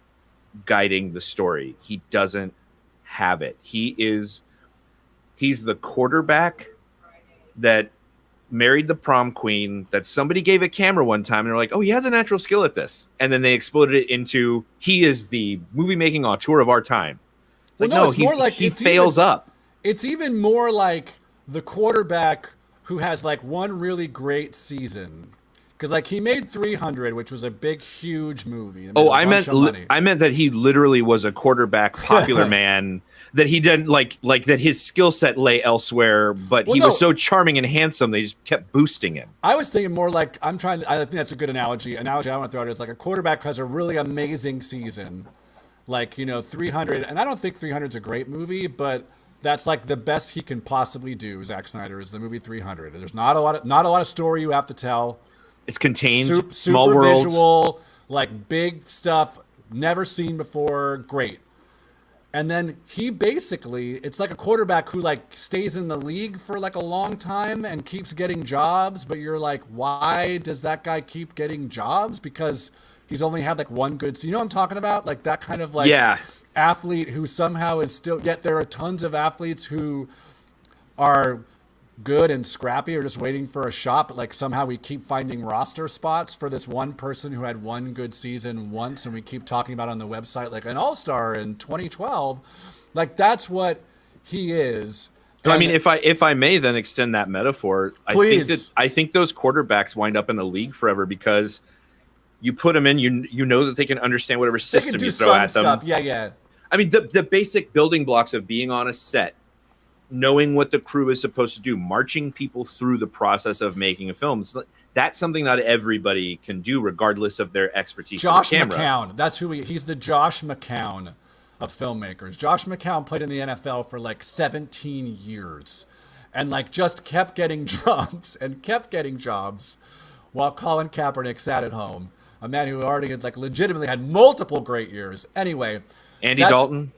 guiding the story. He doesn't have it. He's the quarterback that married the prom queen that somebody gave a camera one time and they're like, oh, he has a natural skill at this. And then they exploded it into, he is the movie making auteur of our time. It's like, it's more like he fails up. It's even more like the quarterback who has like one really great season Because like he made 300, which was a big, huge movie. Oh, I meant that he literally was a quarterback, popular man. That he didn't like that his skill set lay elsewhere, but he was so charming and handsome they just kept boosting him. I was thinking more like I think that's a good analogy. Analogy I want to throw out is like a quarterback has a really amazing season, like 300, and I don't think 300 is a great movie, but that's like the best he can possibly do. Zack Snyder is the movie 300. There's not a lot of story you have to tell. It's contained, super small world, visual, like big stuff, never seen before, great. And then he basically, it's like a quarterback who like stays in the league for like a long time and keeps getting jobs, but you're like, why does that guy keep getting jobs? Because he's only had like one good season. You know what I'm talking about? Like that kind of like athlete who somehow is still, yet there are tons of athletes who are good and scrappy or just waiting for a shot, but like somehow we keep finding roster spots for this one person who had one good season once, and we keep talking about on the website like an all-star in 2012. Like that's what he is. And I mean, if I may then extend that metaphor, please. I think those quarterbacks wind up in the league forever because you put them in, you know that they can understand whatever system you throw at them. Stuff. Yeah. I mean, the basic building blocks of being on a set, knowing what the crew is supposed to do, marching people through the process of making a film. That's something not everybody can do, regardless of their expertise. Josh McCown. That's who he's the Josh McCown of filmmakers. Josh McCown played in the NFL for like 17 years and like just kept getting jobs while Colin Kaepernick sat at home. A man who already had like legitimately had multiple great years. Anyway. Andy Dalton.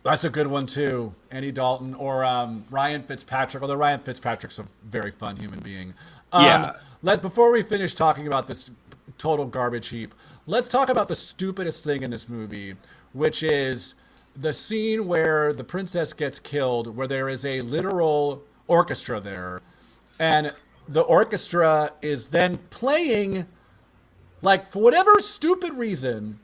That's a good one too. Andy Dalton or Ryan Fitzpatrick, although Ryan Fitzpatrick's a very fun human being. Before we finish talking about this total garbage heap, let's talk about the stupidest thing in this movie, which is the scene where the princess gets killed, where there is a literal orchestra there. And the orchestra is then playing, like, for whatever stupid reason,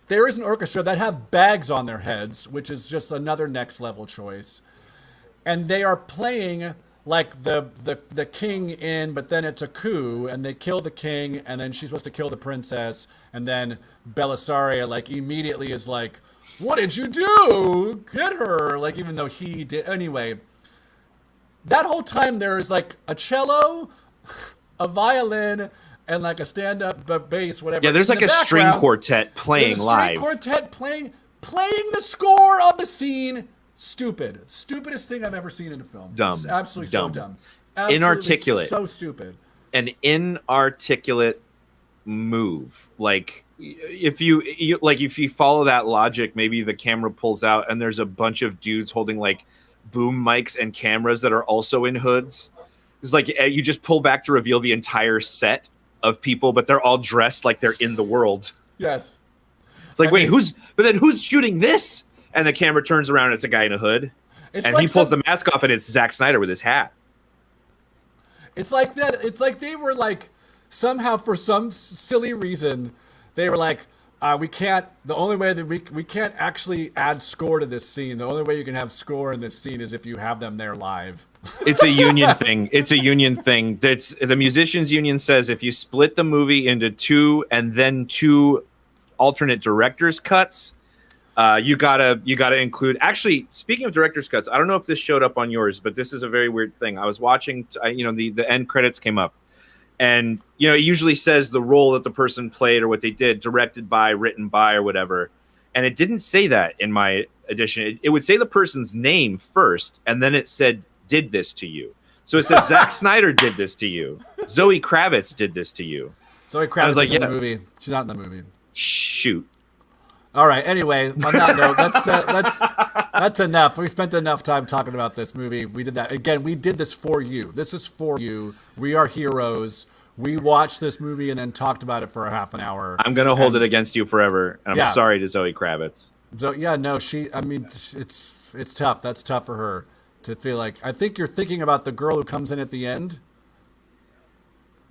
there is an orchestra that have bags on their heads, which is just another next level choice. And they are playing like the king in, but then it's a coup and they kill the king and then she's supposed to kill the princess. And then Belisario like immediately is like, what did you do? Get her. Like, even though he did. Anyway, that whole time there is like a cello, a violin, and like a stand-up bass, whatever. Yeah, there's like a string quartet playing live. Playing the score of the scene. Stupidest thing I've ever seen in a film. Dumb. It's absolutely dumb. So dumb. Absolutely Inarticulate. So stupid. An inarticulate move. Like if you follow that logic, maybe the camera pulls out and there's a bunch of dudes holding like boom mics and cameras that are also in hoods. It's like you just pull back to reveal the entire set of people, but they're all dressed like they're in the world. Yes. It's like, who's shooting this? And the camera turns around and it's a guy in a hood. And like he pulls the mask off and it's Zack Snyder with his hat. It's like that. It's like they were like, somehow for some silly reason, they were like, the only way that we can't actually add score to this scene. The only way you can have score in this scene is if you have them there live. It's a union thing. It's a union thing. That's the musicians union says if you split the movie into two and then two alternate director's cuts, you gotta include. Actually, speaking of director's cuts, I don't know if this showed up on yours, but this is a very weird thing. I was watching, the end credits came up, and it usually says the role that the person played or what they did, directed by, written by, or whatever. And it didn't say that in my edition. It would say the person's name first, and then it said did this to you. So it said Zack Snyder did this to you. Zoe Kravitz did this to you. Zoe Kravitz is in the movie. She's not in the movie. Shoot. All right. Anyway, on that note, that's enough. We spent enough time talking about this movie. We did that again. We did this for you. This is for you. We are heroes. We watched this movie and then talked about it for a half an hour. I'm gonna hold it against you forever. And I'm sorry to Zoe Kravitz. So it's tough. That's tough for her to feel like. I think you're thinking about the girl who comes in at the end.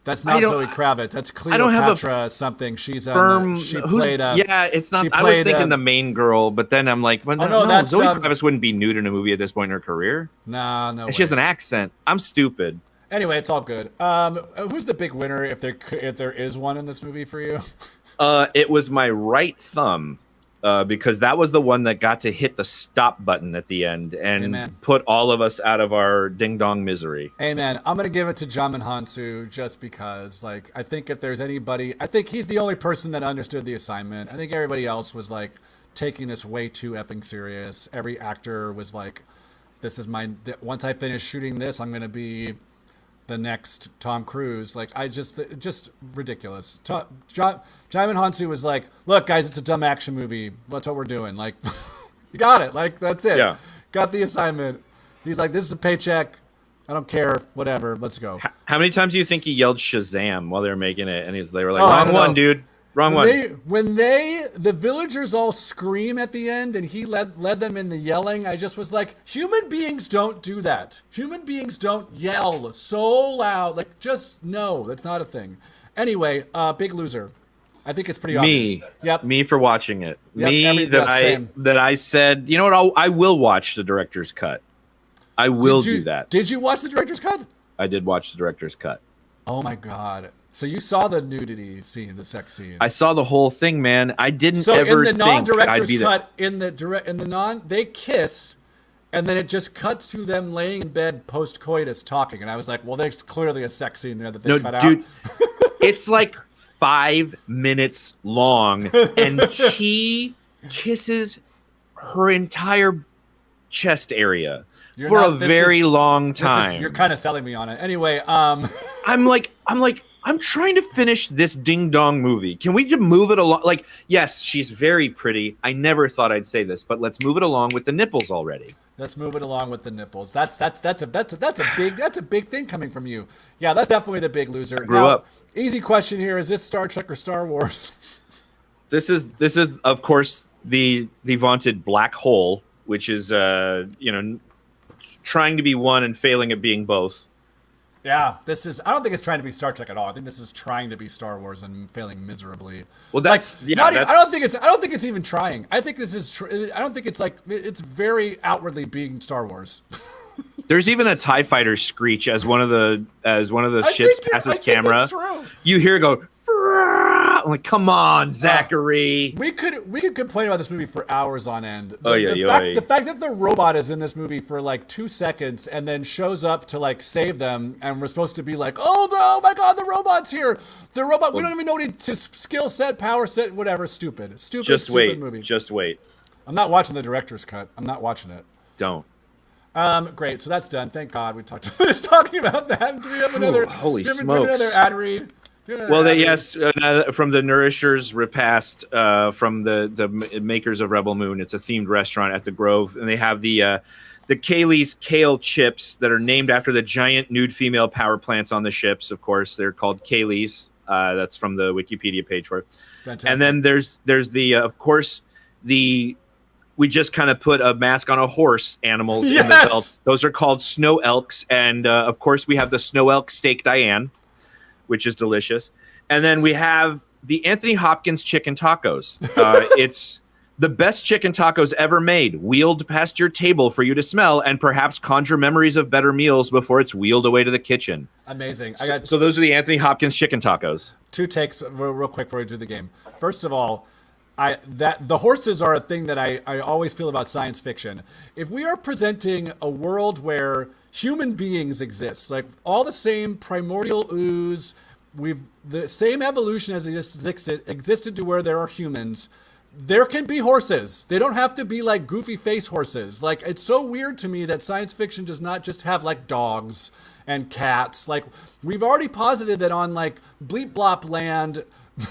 That's not Zoe Kravitz. That's Cleopatra something. She's played. It's not. I was thinking the main girl, but then I'm like, Zoe Kravitz wouldn't be nude in a movie at this point in her career. No. And she has an accent. I'm stupid. Anyway, it's all good. Who's the big winner if there is one in this movie for you? It was my right thumb, because that was the one that got to hit the stop button at the end and Amen. put all of us out of our ding dong misery. Amen. I'm gonna give it to Jamin Hansu just because, like, I think if there's anybody, I think he's the only person that understood the assignment. I think everybody else was like taking this way too effing serious. Every actor was like, "This is once I finish shooting this, I'm gonna be the next Tom Cruise." Like, just ridiculous. Jamin Hansu was like, "Look, guys, it's a dumb action movie. That's what we're doing. Like, you got it. Like, that's it. Yeah. Got the assignment." He's like, "This is a paycheck. I don't care. Whatever. Let's go." How many times do you think he yelled Shazam while they were making it? And they were like, Oh, I wrong don't one, know. dude. Wrong one. When the villagers all scream at the end and he led them in the yelling, I just was like, human beings don't do that. Human beings don't yell so loud. Like, just no, that's not a thing. Anyway, Big Loser. I think it's pretty obvious. Yep. Me for watching it. Yep, same. That I said, you know what? I will watch the director's cut. I will do that. Did you watch the director's cut? I did watch the director's cut. Oh my God. So you saw the nudity scene, the sex scene. I saw the whole thing, man. I didn't So ever in the think I'd non-director's be cut, they kiss, and then it just cuts to them laying in bed post-coitus talking, and I was like, well, there's clearly a sex scene there that they cut dude, out. It's like 5 minutes long, and he kisses her entire chest area for a very long time. You're kind of selling me on it. Anyway, I'm trying to finish this ding dong movie. Can we just move it along? Like, yes, she's very pretty. I never thought I'd say this, but let's move it along with the nipples already. let's move it along with the nipples. That's a big thing coming from you. Yeah, that's definitely the Big Loser. Grew up. Easy question here: is this Star Trek or Star Wars? This is of course the vaunted black hole, which is trying to be one and failing at being both. Yeah, this is. I don't think it's trying to be Star Trek at all. I think this is trying to be Star Wars and failing miserably. Well, that's I don't think it's even trying. I think this is. I don't think it's like it's very outwardly being Star Wars. There's even a TIE fighter screech as one of the ships passes camera. That's true. You hear it go. I'm like, come on, Zachary. We could complain about this movie for hours on end. The fact that the robot is in this movie for like 2 seconds and then shows up to like save them, and we're supposed to be like, oh my God, the robot's here. The robot. We don't even know his skill set, power set, whatever. Stupid movie. Just wait. I'm not watching the director's cut. I'm not watching it. Don't. Great. So that's done. Thank God we finished talking about that. Do we have another? Holy do we have smokes. another ad read? Well, yes, from the Nourishers Repast, from the makers of Rebel Moon. It's a themed restaurant at the Grove, and they have the Kaylee's kale chips that are named after the giant nude female power plants on the ships. Of course, they're called Kaylee's. That's from the Wikipedia page for it. Fantastic. And then there's the of course we just kind of put a mask on a horse animals in the belt. Those are called snow elks, and of course we have the snow elk steak Diane, which is delicious. And then we have the Anthony Hopkins chicken tacos. It's the best chicken tacos ever made, wheeled past your table for you to smell and perhaps conjure memories of better meals before it's wheeled away to the kitchen. Amazing. So those are the Anthony Hopkins chicken tacos. 2 takes real quick before we do the game. First of all, the horses are a thing that I always feel about science fiction. If we are presenting a world where human beings exist, like all the same primordial ooze, the same evolution as existed to where there are humans, there can be horses. They don't have to be like goofy face horses. Like, it's so weird to me that science fiction does not just have like dogs and cats. Like, we've already posited that on like Bleep Blop Land,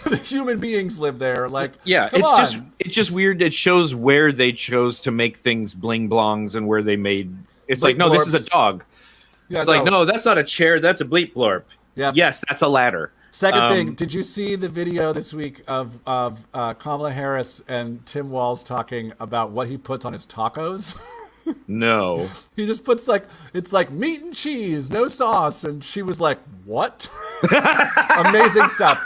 the human beings live there. Like, yeah, it's just weird. It shows where they chose to make things bling blongs and where they made. It's like, no, this is a dog. Yeah, it's like, no, that's not a chair. That's a bleep blorp. Yeah. Yes, that's a ladder. Second thing, did you see the video this week of Kamala Harris and Tim Walz talking about what he puts on his tacos? No. He just puts it's like meat and cheese, no sauce, and she was like, "What?" Amazing stuff.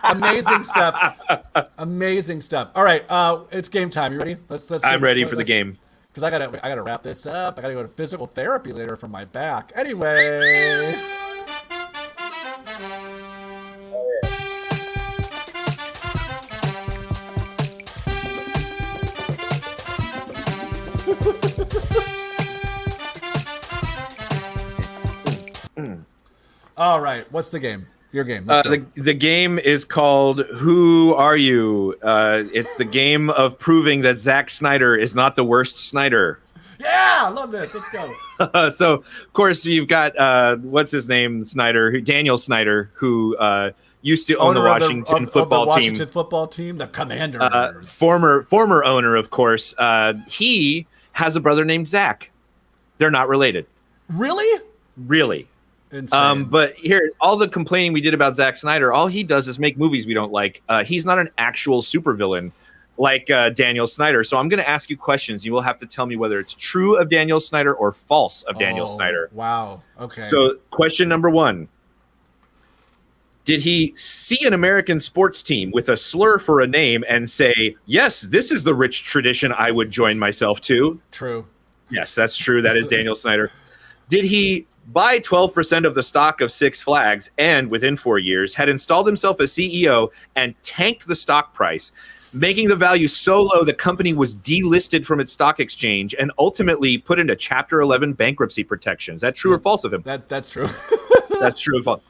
Amazing stuff. All right, it's game time. You ready? Let's. I'm ready for the game. Because I gotta wrap this up. I gotta go to physical therapy later for my back. Anyway. All right. What's the game? Your game. Let's go. The game is called Who Are You? It's the game of proving that Zack Snyder is not the worst Snyder. Yeah, I love this. Let's go. So, of course, you've got what's his name, Daniel Snyder, who used to own the Washington football team, the Commanders. Former owner, of course. He has a brother named Zach. They're not related. Really. Insane. But here, all the complaining we did about Zack Snyder, all he does is make movies we don't like. He's not an actual supervillain like Daniel Snyder. So I'm going to ask you questions. You will have to tell me whether it's true of Daniel Snyder or false of Daniel Snyder. Wow. Okay. So question number 1. Did he see an American sports team with a slur for a name and say, yes, this is the rich tradition I would join myself to? True. Yes, that's true. That is Daniel Snyder. Did he buy 12% of the stock of Six Flags and within 4 years had installed himself as CEO and tanked the stock price, making the value so low the company was delisted from its stock exchange and ultimately put into Chapter 11 bankruptcy protection? Is that true or false of him? That's true. That's true or false.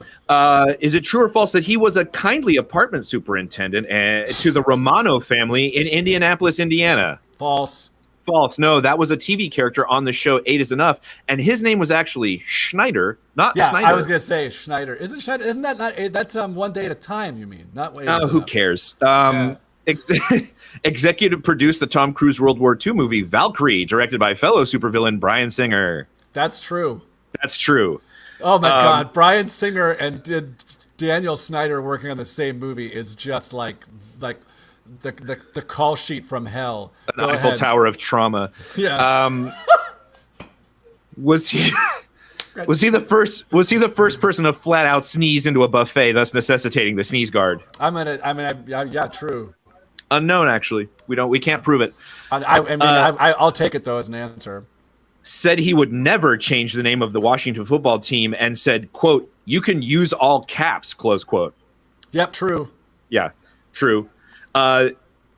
Is it true or false that he was a kindly apartment superintendent to the Romano family in Indianapolis, Indiana? False. False. No, that was a TV character on the show 8 is Enough, and his name was actually Schneider, not Snyder. I was gonna say Schneider. Isn't Schneider? Isn't that not? That's One Day at a Time. You mean not? Who cares? Executive produced the Tom Cruise World War II movie Valkyrie, directed by fellow supervillain Bryan Singer. That's true. That's true. Oh my God, Bryan Singer and Daniel Snyder working on the same movie is just like the call sheet from hell. An Eiffel Tower of trauma. Yeah. Was he the first person to flat out sneeze into a buffet, thus necessitating the sneeze guard? Yeah, true. Unknown, actually. We can't prove it. I'll take it though as an answer. Said he would never change the name of the Washington football team and said, quote, "You can use all caps," close quote. Yep, true. Yeah, true.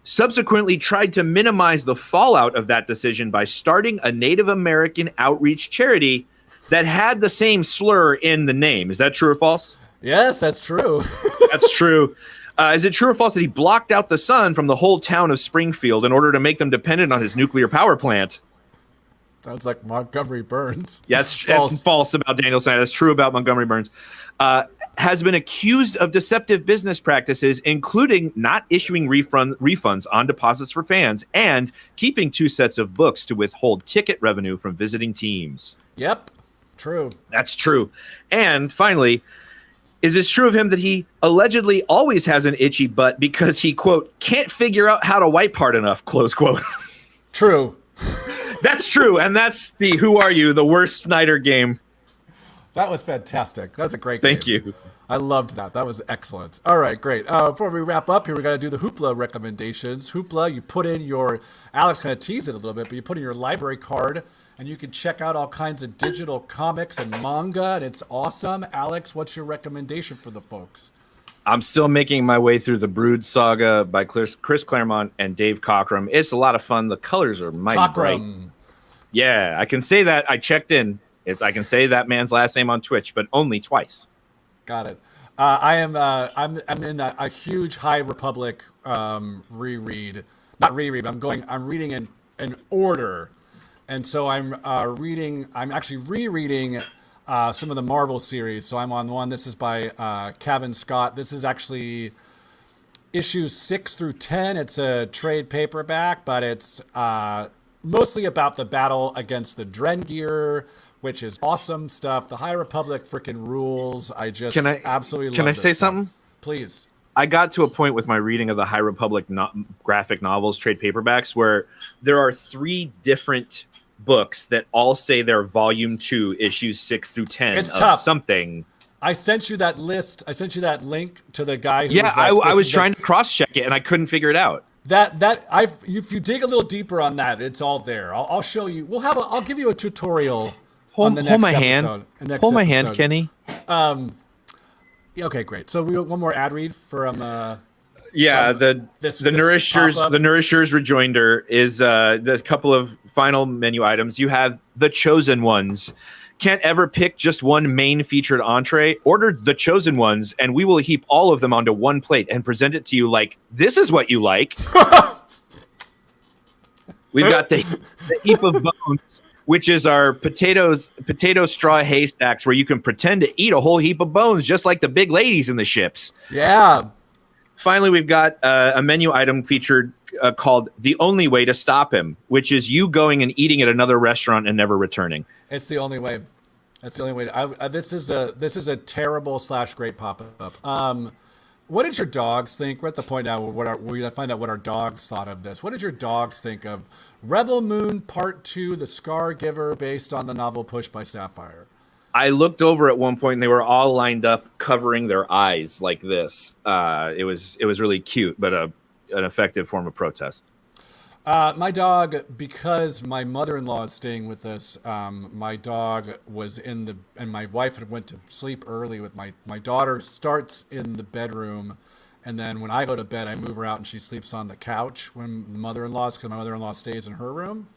Subsequently tried to minimize the fallout of that decision by starting a Native American outreach charity that had the same slur in the name. Is that true or false? Yes, that's true. That's true. Is it true or false that he blocked out the sun from the whole town of Springfield in order to make them dependent on his nuclear power plant? Sounds like Montgomery Burns. Yes, that's false about Daniel Snyder. That's true about Montgomery Burns. Has been accused of deceptive business practices, including not issuing refunds on deposits for fans and keeping 2 sets of books to withhold ticket revenue from visiting teams. Yep, true. That's true. And finally, is it true of him that he allegedly always has an itchy butt because he, quote, can't figure out how to wipe hard enough, close quote? True. That's true. And that's the Who Are You, the worst Snyder game. That was fantastic. That was a great game. Thank you. I loved that. That was excellent. All right, great. Before we wrap up here, we got to do the Hoopla recommendations. Hoopla, you put in your, Alex kind of teased it a little bit, but you put in your library card and you can check out all kinds of digital comics and manga, and it's awesome. Alex, what's your recommendation for the folks? I'm still making my way through the Brood Saga by Chris Claremont and Dave Cockrum. It's a lot of fun. The colors are mighty bright. Yeah, I can say that. I checked in. I can say that man's last name on Twitch, but only twice. Got it. I'm in a huge High Republic reread. Not reread, but I'm reading in order. And so I'm actually rereading some of the Marvel series. So I'm on one. This is by Kevin Scott. This is actually issues 6 through 10. It's a trade paperback, but it's mostly about the battle against the Drengir, which is awesome stuff. The High Republic freaking rules. I absolutely love Can I this say stuff. something? Please. I got to a point with my reading of the High Republic graphic novels, trade paperbacks, where there are 3 different books that all say they're volume 2, issues 6 through 10 It's of tough. something. I sent you that list. I sent you that link to the guy who Yeah, I was trying to cross-check it, and I couldn't figure it out. If you dig a little deeper on that, it's all there. I'll show you. I'll give you a tutorial on the next episode. Hold my hand, Kenny. Okay, great. So one more ad read from the this Nourishers pop-up. the Nourishers Rejoinder is the couple of final menu items. You have the Chosen Ones, Can't ever pick just one main featured entree? Order the chosen ones, and we will heap all of them onto one plate and present it to you like, this is what you like. We've got the heap of bones, which is our potato straw haystacks, where you can pretend to eat a whole heap of bones, just like the big ladies in the ships. Yeah. Finally, we've got a menu item featured called The Only Way to Stop Him, which is you going and eating at another restaurant and never returning. It's the only way. That's the only way. This is a terrible / great pop-up. What did your dogs think? We're at the point now where we're gonna find out what our dogs thought of this. What did your dogs think of Rebel Moon Part 2, The Scar Giver, based on the novel Push by Sapphire? I looked over at one point and they were all lined up covering their eyes like this. It was really cute, but an effective form of protest. My dog, because my mother-in-law is staying with us, my dog was and my wife had went to sleep early with my daughter starts in the bedroom. And then when I go to bed, I move her out and she sleeps on the couch when the mother-in-law's, because my mother-in-law stays in her room.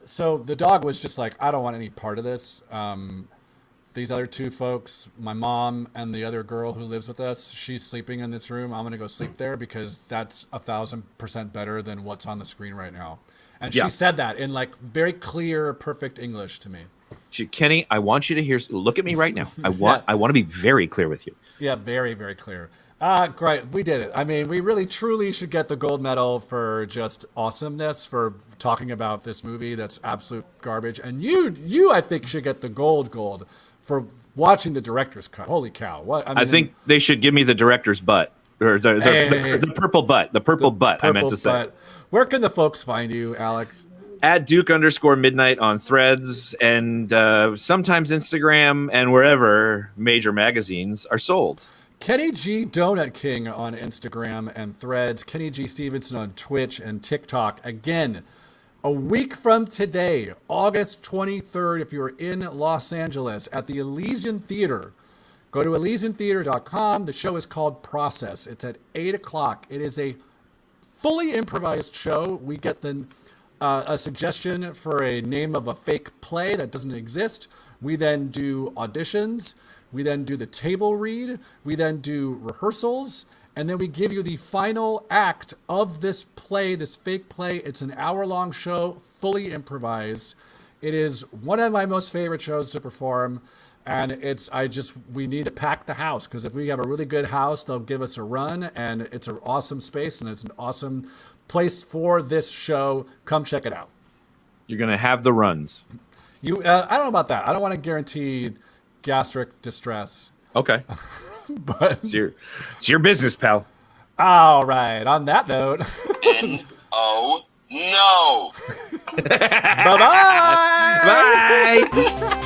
So the dog was just like, I don't want any part of this. These other two folks, my mom and the other girl who lives with us, she's sleeping in this room. I'm going to go sleep there because that's 1,000% better than what's on the screen right now. And she said that in like very clear, perfect English to me. Kenny, I want you to look at me right now. I want to be very clear with you. Yeah, very, very clear. Great. We did it. I mean, we really, truly should get the gold medal for just awesomeness, for talking about this movie that's absolute garbage. And you, I think, should get the gold for watching the director's cut. Holy cow. What? I think they should give me the director's butt. Or the purple butt. The purple butt, I meant to say. Butt. Where can the folks find you, Alex? At Duke_Midnight on Threads and sometimes Instagram and wherever major magazines are sold. Kenny G Donut King on Instagram and Threads. Kenny G Stevenson on Twitch and TikTok. Again, a week from today, August 23rd, if you're in Los Angeles at the Elysian Theater, go to ElysianTheater.com. The show is called Process. It's at 8 o'clock. It is a fully improvised show. We get a suggestion for a name of a fake play that doesn't exist. We then do auditions. We then do the table read. We then do rehearsals. And then we give you the final act of this play, this fake play. It's an hour-long show, fully improvised. It is one of my most favorite shows to perform. And we need to pack the house, because if we have a really good house, they'll give us a run. And it's an awesome space, and it's an awesome place for this show. Come check it out. You're going to have the runs. I don't know about that. I don't want to guarantee gastric distress. Okay. But it's your business, pal. All right. On that note. N-O, no. Bye-bye. Bye.